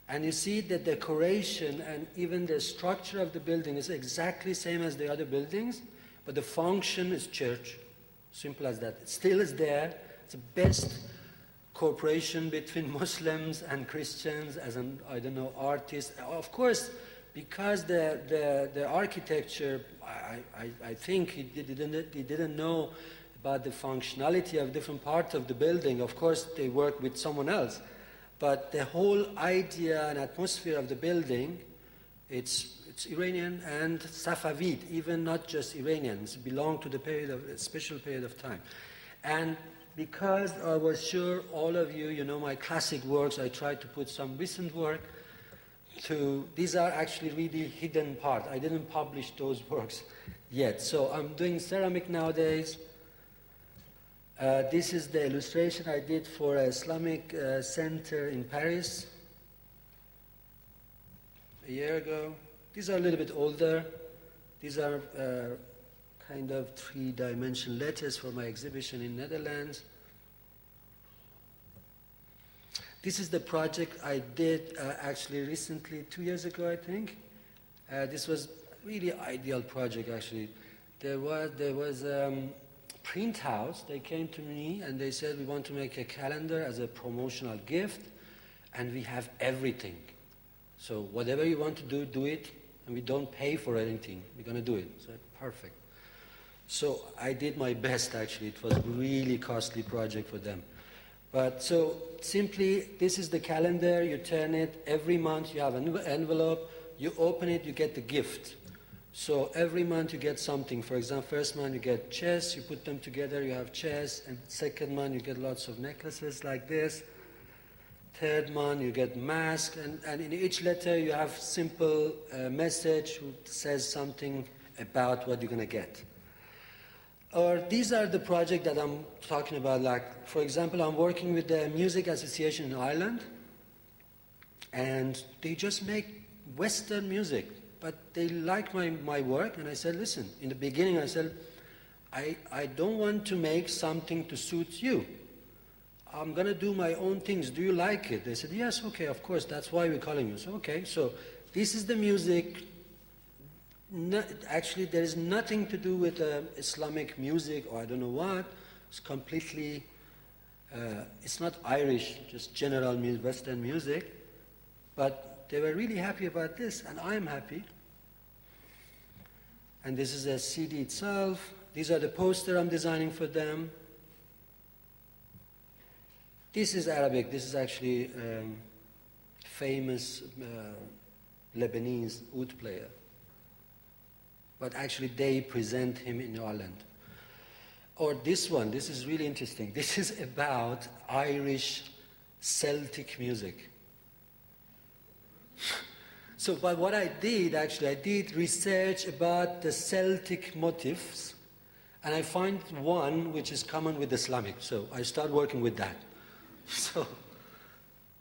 And you see the decoration and even the structure of the building is exactly the same as the other buildings, but the function is church. Simple as that. It still is there. It's the best cooperation between Muslims and Christians as an, artist. Of course, because the architecture, I think he didn't know about the functionality of different parts of the building. Of course, they worked with someone else. But the whole idea and atmosphere of the building, it's Iranian and Safavid, even not just Iranians, belong to the period of a special period of time. And because I was sure all of you, my classic works, I tried to put some recent work. These are actually really hidden part. I didn't publish those works yet. So I'm doing ceramic nowadays. This is the illustration I did for an Islamic center in Paris a year ago. These are a little bit older. These are kind of 3-dimensional letters for my exhibition in Netherlands. This is the project I did actually recently, 2 years ago, I think. This was really ideal project, actually. There was print house. They came to me and they said, we want to make a calendar as a promotional gift, and we have everything. So whatever you want to do, do it, and we don't pay for anything. We're going to do it. So perfect. So I did my best, actually. It was a really costly project for them. But so simply, this is the calendar. You turn it every month. You have an envelope. You open it. You get the gift. So every month you get something. For example, first month you get chess. You put them together. You have chess. And second month you get lots of necklaces like this. Third month you get mask. And in each letter you have simple message that says something about what you're going to get. Or these are the projects that I'm talking about. Like, for example, I'm working with the Music Association in Ireland, and they just make Western music, but they like my work. And I said, listen, in the beginning I said, I don't want to make something to suit you. I'm going to do my own things. Do you like it? They said, yes, okay, of course, that's why we're calling you. So, okay, so this is the music. Actually, there is nothing to do with Islamic music or I don't know what. It's completely, it's not Irish, just general Western music. But they were really happy about this, and I'm happy. And this is a CD itself. These are the posters I'm designing for them. This is Arabic. This is actually famous Lebanese oud player. But actually they present him in Ireland. Or this one, this is really interesting. This is about Irish Celtic music. So, but what I did, actually, I did research about the Celtic motifs, and I find one which is common with Islamic. So I start working with that. So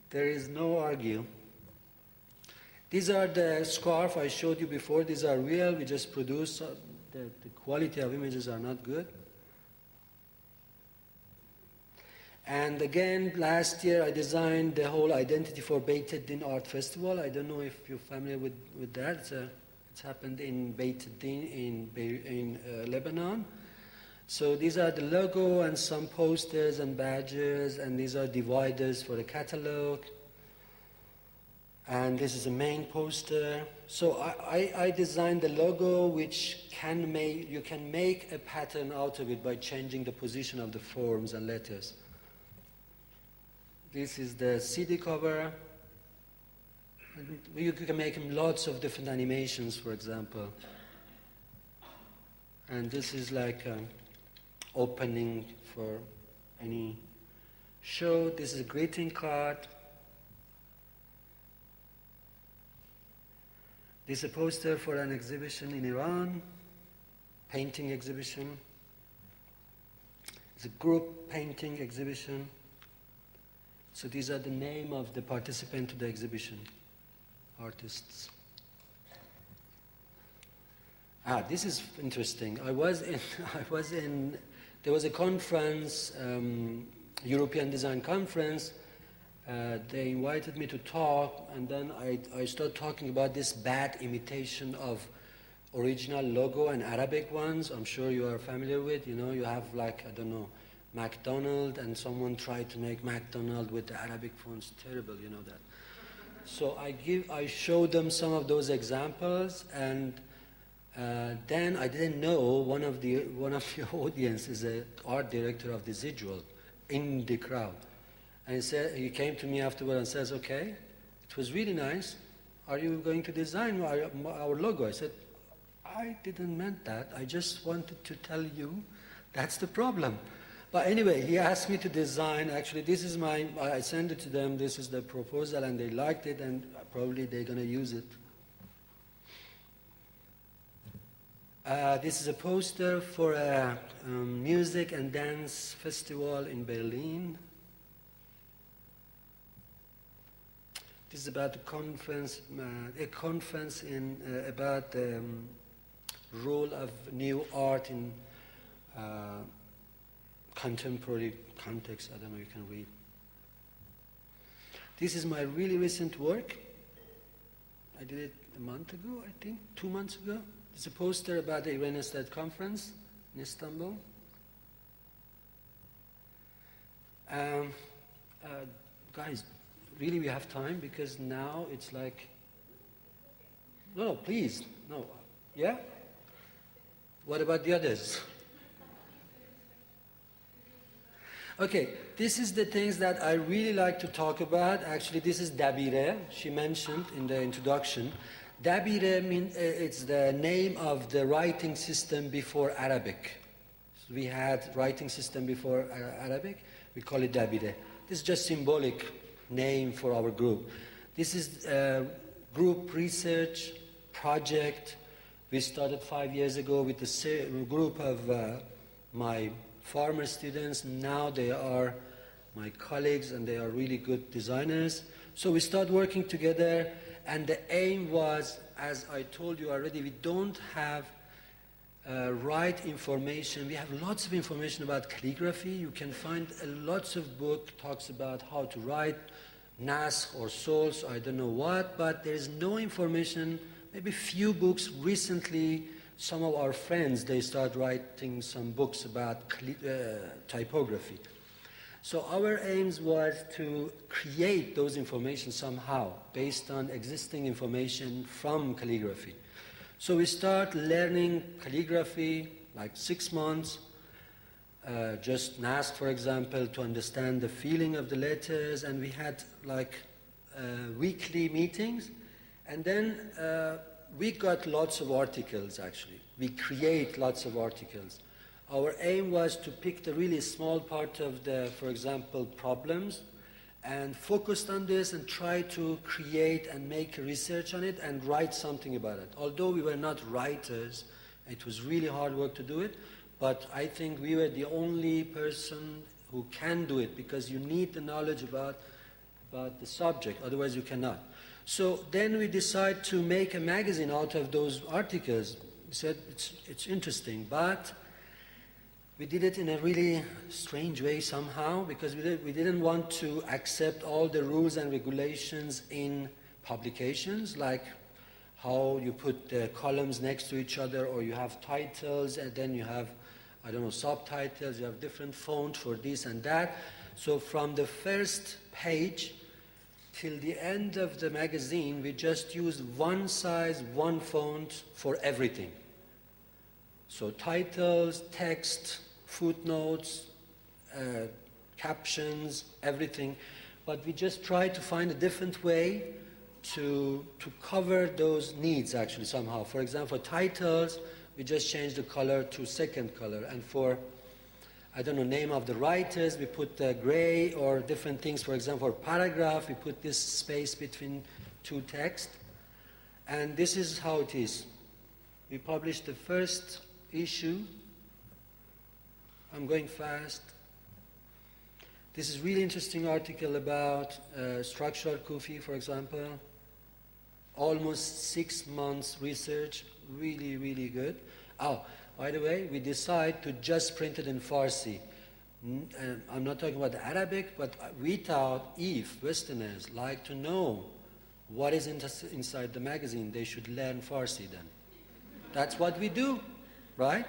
There is no argue. These are the scarf I showed you before. These are real. We just produce. The quality of images are not good. And again, last year I designed the whole identity for Beit Din Art Festival. I don't know if you're familiar with that. It's happened in Beit Din in Lebanon. So these are the logo and some posters and badges, and these are dividers for the catalog. And this is the main poster. So I designed the logo, which you can make a pattern out of it by changing the position of the forms and letters. This is the CD cover. You can make lots of different animations, for example. And this is like an opening for any show. This is a greeting card. This is a poster for an exhibition in Iran, painting exhibition. It's a group painting exhibition. So these are the name of the participant to the exhibition, artists. This is interesting. There was a conference, European Design Conference. They invited me to talk, and then I started talking about this bad imitation of original logo and Arabic ones. I'm sure you are familiar with. You know, you have like, I don't know, McDonald, and someone tried to make McDonald with the Arabic fonts. Terrible, you know that. So I showed them some of those examples, and then I didn't know one of the audience is an art director of the Zidjwal in the crowd. And he came to me afterward and says, okay, it was really nice. Are you going to design our logo? I said, I didn't mean that. I just wanted to tell you that's the problem. But anyway, he asked me to design. Actually, this is I sent it to them. This is the proposal, and they liked it, and probably they're going to use it. This is a poster for a music and dance festival in Berlin. This is about a conference about the role of new art in contemporary context. I don't know, you can read. This is my really recent work. I did it a month ago, I think, 2 months ago. It's a poster about the Iranian conference in Istanbul. Guys, really we have time, because now it's like, no, please, no, yeah? What about the others? Okay, this is the things that I really like to talk about. Actually, this is Dabire, she mentioned in the introduction. Dabire it's the name of the writing system before Arabic. So we had writing system before Arabic, we call it Dabire. This is just symbolic name for our group. This is a group research project we started 5 years ago with a group of my former students. Now they are my colleagues, and they are really good designers. So we started working together, and the aim was, as I told you already, we don't have right information. We have lots of information about calligraphy. You can find lots of books talks about how to write, Naskh or Sols, I don't know what, but there is no information. Maybe few books. Recently, some of our friends, they start writing some books about typography. So our aims was to create those information somehow based on existing information from calligraphy. So we start learning calligraphy like 6 months, just Naskh, for example, to understand the feeling of the letters, and we had like weekly meetings, and then we got lots of articles, actually. We create lots of articles. Our aim was to pick the really small part of the, for example, problems, and focused on this and try to create and make research on it and write something about it. Although we were not writers, it was really hard work to do it, but I think we were the only person who can do it, because you need the knowledge about about the subject, otherwise you cannot. So then we decide to make a magazine out of those articles. We said it's interesting, but we did it in a really strange way somehow, because we didn't want to accept all the rules and regulations in publications, like how you put the columns next to each other, or you have titles, and then you have, I don't know, subtitles, you have different font for this and that. So from the first page till the end of the magazine, we just used one size, one font for everything. So titles, text, footnotes, captions, everything. But we just tried to find a different way to cover those needs, actually, somehow. For example, for titles, we just changed the color to second color. And for, I don't know, name of the writers, we put gray or different things. For example, for paragraph, we put this space between two texts. And this is how it is. We published the first issue. I'm going fast. This is a really interesting article about structural Kufi, for example. Almost 6 months research, really, really good. Oh, by the way, we decided to just print it in Farsi. I'm not talking about the Arabic, but we thought if Westerners like to know what is inside the magazine, they should learn Farsi then. That's what we do, right?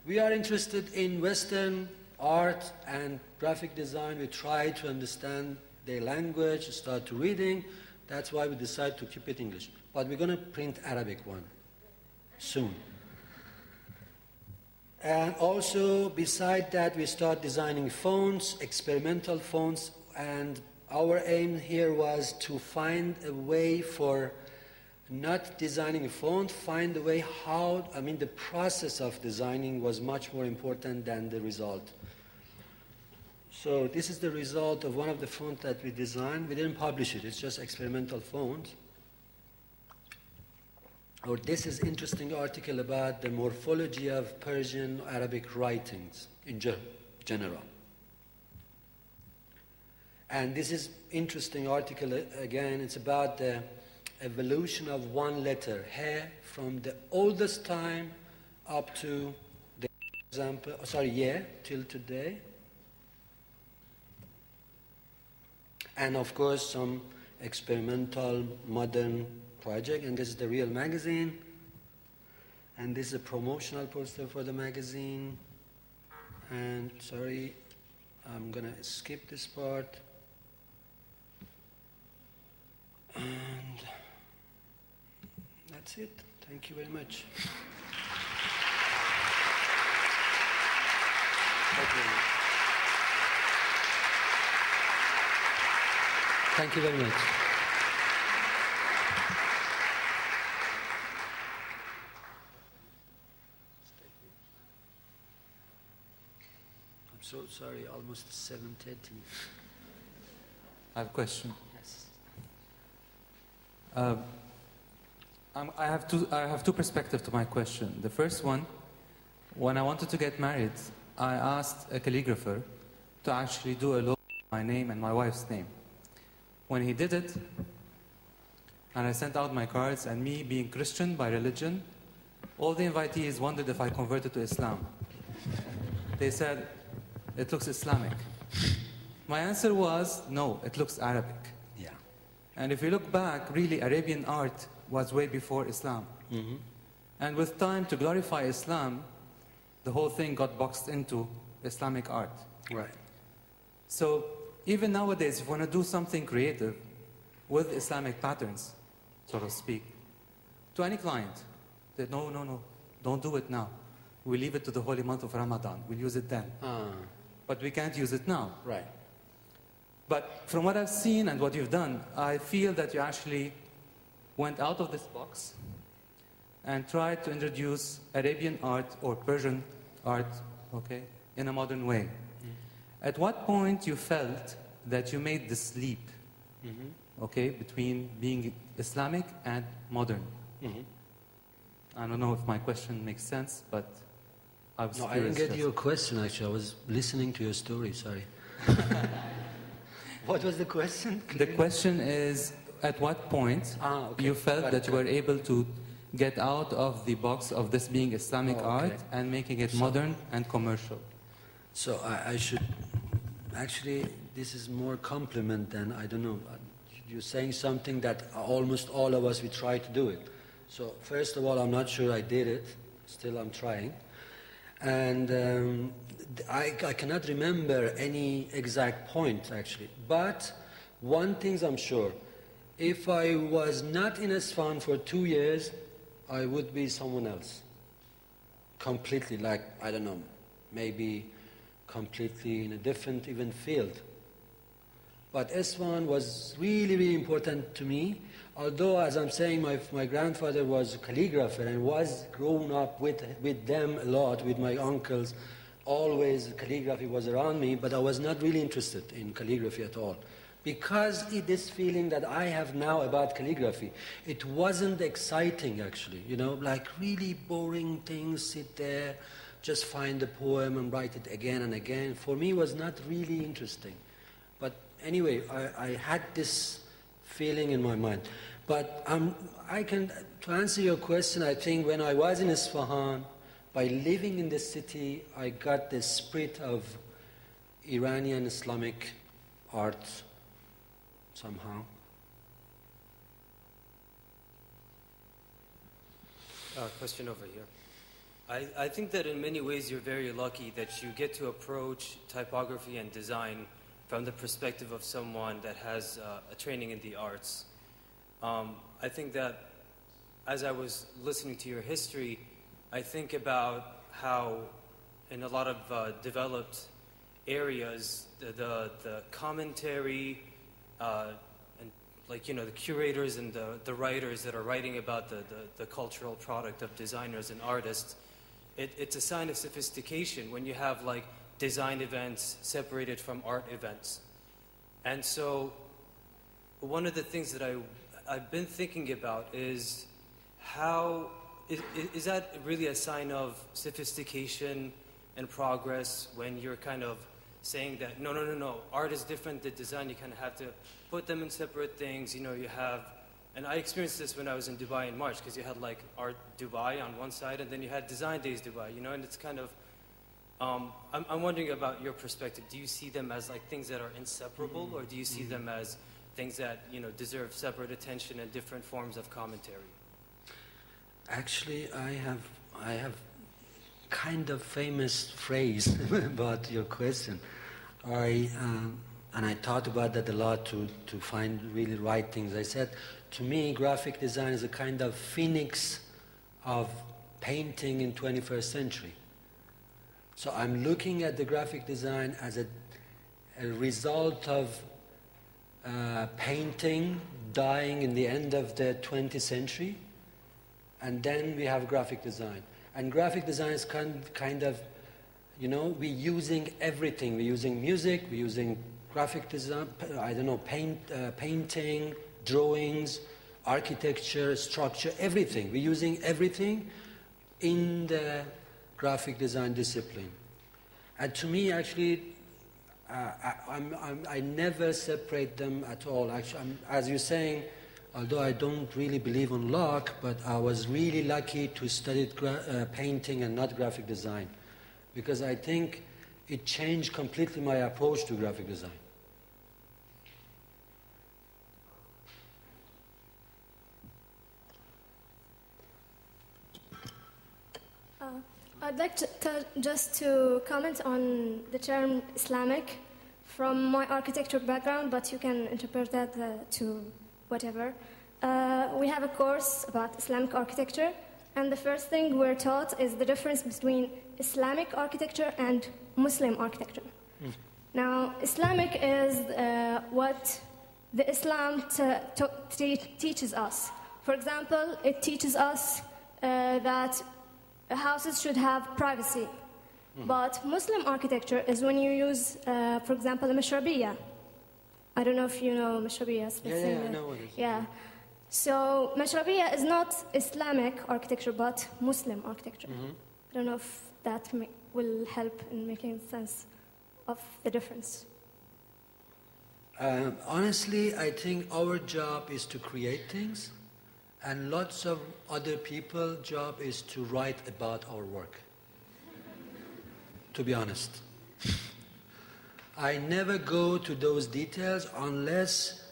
We are interested in Western art and graphic design. We try to understand their language, start to reading. That's why we decided to keep it English. But we're going to print Arabic one soon. And also, beside that, we start designing fonts, experimental fonts, and our aim here was to find a way for not designing a font, find a way how, the process of designing was much more important than the result. So this is the result of one of the fonts that we designed. We didn't publish it, it's just experimental font. Or this is interesting article about the morphology of Persian Arabic writings in general. And this is interesting article again, it's about the evolution of one letter, he, from the oldest time up to the example, till today. And of course some experimental modern project, and this is the real magazine. And this is a promotional poster for the magazine. And sorry, I'm gonna skip this part. And that's it. Thank you very much. Thank you very much. I'm so sorry, almost 7:30. I have a question. Yes. I have two perspectives to my question. The first one, when I wanted to get married, I asked a calligrapher to actually do a logo of my name and my wife's name. When he did it, and I sent out my cards, and me being Christian by religion, all the invitees wondered if I converted to Islam. They said, it looks Islamic. My answer was, no, it looks Arabic. Yeah. And if we look back, really Arabian art was way before Islam. Mm-hmm. And with time, to glorify Islam, the whole thing got boxed into Islamic art. Right. So even nowadays, if you want to do something creative with Islamic patterns, so to speak, to any client, that no, don't do it now. We leave it to the holy month of Ramadan. We'll use it then. But we can't use it now. Right. But from what I've seen and what you've done, I feel that you actually went out of this box and tried to introduce Arabian art or Persian art, okay, in a modern way. At what point you felt that you made this leap, okay, between being Islamic and modern? I don't know if my question makes sense, but I was curious. I didn't get your question, actually. I was listening to your story, sorry. What was the question? The question is, at what point Okay. you felt that you were able to get out of the box of this being Islamic art and making it modern and commercial? So I should, actually, this is more compliment than, I don't know, you're saying something that almost all of us, we try to do it. So first of all, I'm not sure I did it, still I'm trying. And I cannot remember any exact point, actually. But one thing I'm sure, if I was not in Isfahan for 2 years, I would be someone else. Completely, like, I don't know, maybe completely in a different even field. But Isfahan was really, really important to me. Although, as I'm saying, my grandfather was a calligrapher and was grown up with them a lot, with my uncles. Always calligraphy was around me, but I was not really interested in calligraphy at all. Because this feeling that I have now about calligraphy, it wasn't exciting actually, you know, like really boring things, sit there, just find a poem and write it again and again. For me, it was not really interesting. But anyway, I had this feeling in my mind. But to answer your question, I think when I was in Isfahan, by living in the city, I got the spirit of Iranian Islamic art somehow. Question over here. I think that in many ways you're very lucky that you get to approach typography and design from the perspective of someone that has a training in the arts. I think that as I was listening to your history, I think about how in a lot of developed areas, the commentary and, like, you know, the curators and the writers that are writing about the cultural product of designers and artists, it's a sign of sophistication when you have like design events separated from art events. And so one of the things that I've been thinking about is how, is that really a sign of sophistication and progress when you're kind of saying that, no, art is different than design, you kind of have to put them in separate things, you know, you have, and I experienced this when I was in Dubai in March, because you had like Art Dubai on one side, and then you had Design Days Dubai, you know, and it's kind of, I'm wondering about your perspective. Do you see them as like things that are inseparable, or do you see them as things that, you know, deserve separate attention and different forms of commentary? Actually, I have kind of famous phrase about your question. And I thought about that a lot to find really right things. I said, to me, graphic design is a kind of phoenix of painting in 21st century. So I'm looking at the graphic design as a result of painting dying in the end of the 20th century, and then we have graphic design. And graphic design is kind of, you know, we're using everything. We're using music, we're using graphic design, I don't know, painting, drawings, architecture, structure, everything. We're using everything in the graphic design discipline. And to me, actually, I never separate them at all. Actually, as you're saying, although I don't really believe on luck, but I was really lucky to study painting and not graphic design, because I think it changed completely my approach to graphic design. I'd like just to comment on the term Islamic from my architecture background, but you can interpret that to whatever. We have a course about Islamic architecture, and the first thing we're taught is the difference between Islamic architecture and Muslim architecture. Now, Islamic is what the Islam teaches us. For example, it teaches us that houses should have privacy. But Muslim architecture is when you use, for example, a mashrabiyya. I don't know if you know mashrabiyya. Yeah, I know what it is. Yeah. So mashrabiyya is not Islamic architecture, but Muslim architecture. I don't know if that will help in making sense of the difference. Honestly, I think our job is to create things, and lots of other people's job is to write about our work. To be honest. I never go to those details unless,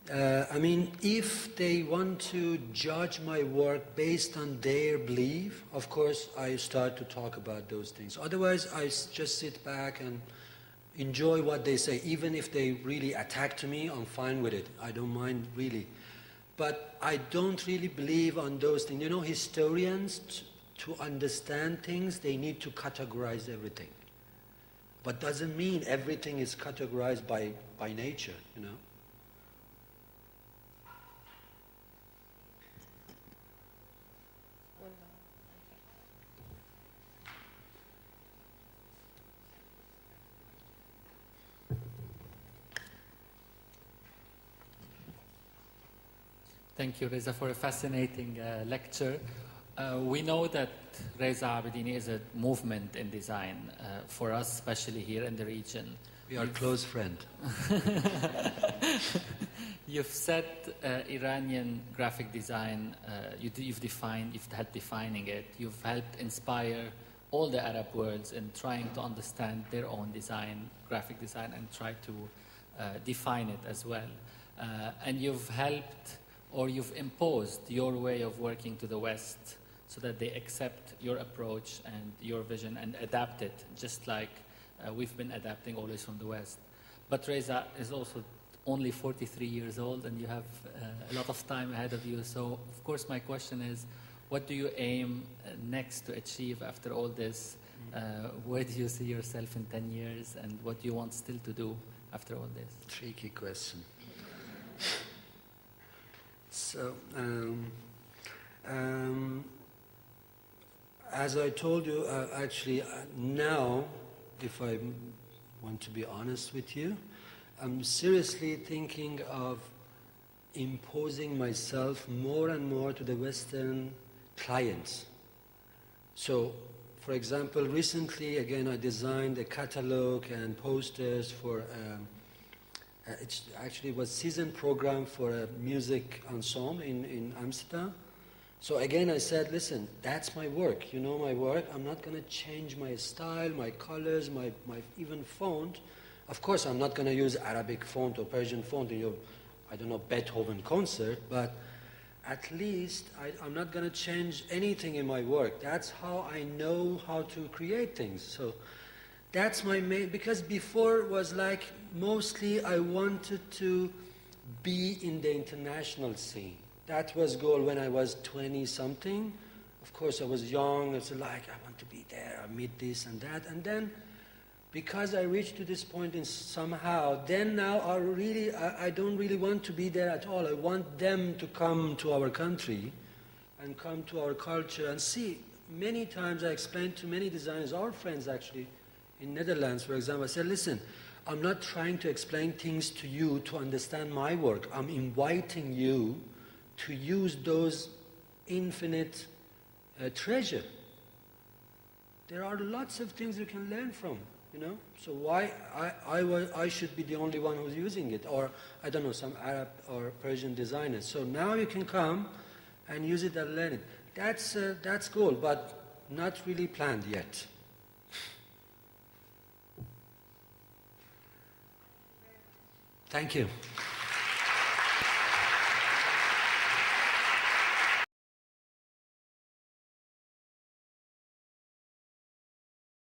if they want to judge my work based on their belief, of course I start to talk about those things. Otherwise, I just sit back and enjoy what they say. Even if they really attack to me, I'm fine with it. I don't mind really. But I don't really believe on those things. You know, historians, to understand things, they need to categorize everything. But doesn't mean everything is categorized by nature, you know. Thank you, Reza, for a fascinating lecture. We know that Reza Abedini is a movement in design for us, especially here in the region. We are close friends. You've said Iranian graphic design, you've helped defining it. You've helped inspire all the Arab worlds in trying to understand their own design, graphic design, and try to define it as well. And you've helped, or you've imposed your way of working to the West so that they accept your approach and your vision and adapt it, just like we've been adapting always from the West. But Reza is also only 43 years old, and you have a lot of time ahead of you. So, of course, my question is, what do you aim next to achieve after all this? Where do you see yourself in 10 years, and what do you want still to do after all this? Tricky question. So, as I told you, now, if I want to be honest with you, I'm seriously thinking of imposing myself more and more to the Western clients. So, for example, recently, again, I designed a catalog and posters for it actually was season program for a music ensemble in Amsterdam. So again, I said, listen, that's my work. You know my work. I'm not going to change my style, my colors, my even font. Of course, I'm not going to use Arabic font or Persian font in your, I don't know, Beethoven concert, but at least I'm not going to change anything in my work. That's how I know how to create things. So that's my main, because before it was like, mostly I wanted to be in the international scene. That was goal when I was 20-something. Of course, I was young. It's like, I want to be there, I meet this and that. And then, because I reached to this point in somehow, then now I don't really want to be there at all. I want them to come to our country and come to our culture and see. Many times I explained to many designers, our friends actually, in Netherlands, for example, I said, listen, I'm not trying to explain things to you to understand my work. I'm inviting you to use those infinite treasure. There are lots of things you can learn from, you know. So why I should be the only one who's using it, or I don't know, some Arab or Persian designers. So now you can come and use it and learn it. That's cool, but not really planned yet. Thank you.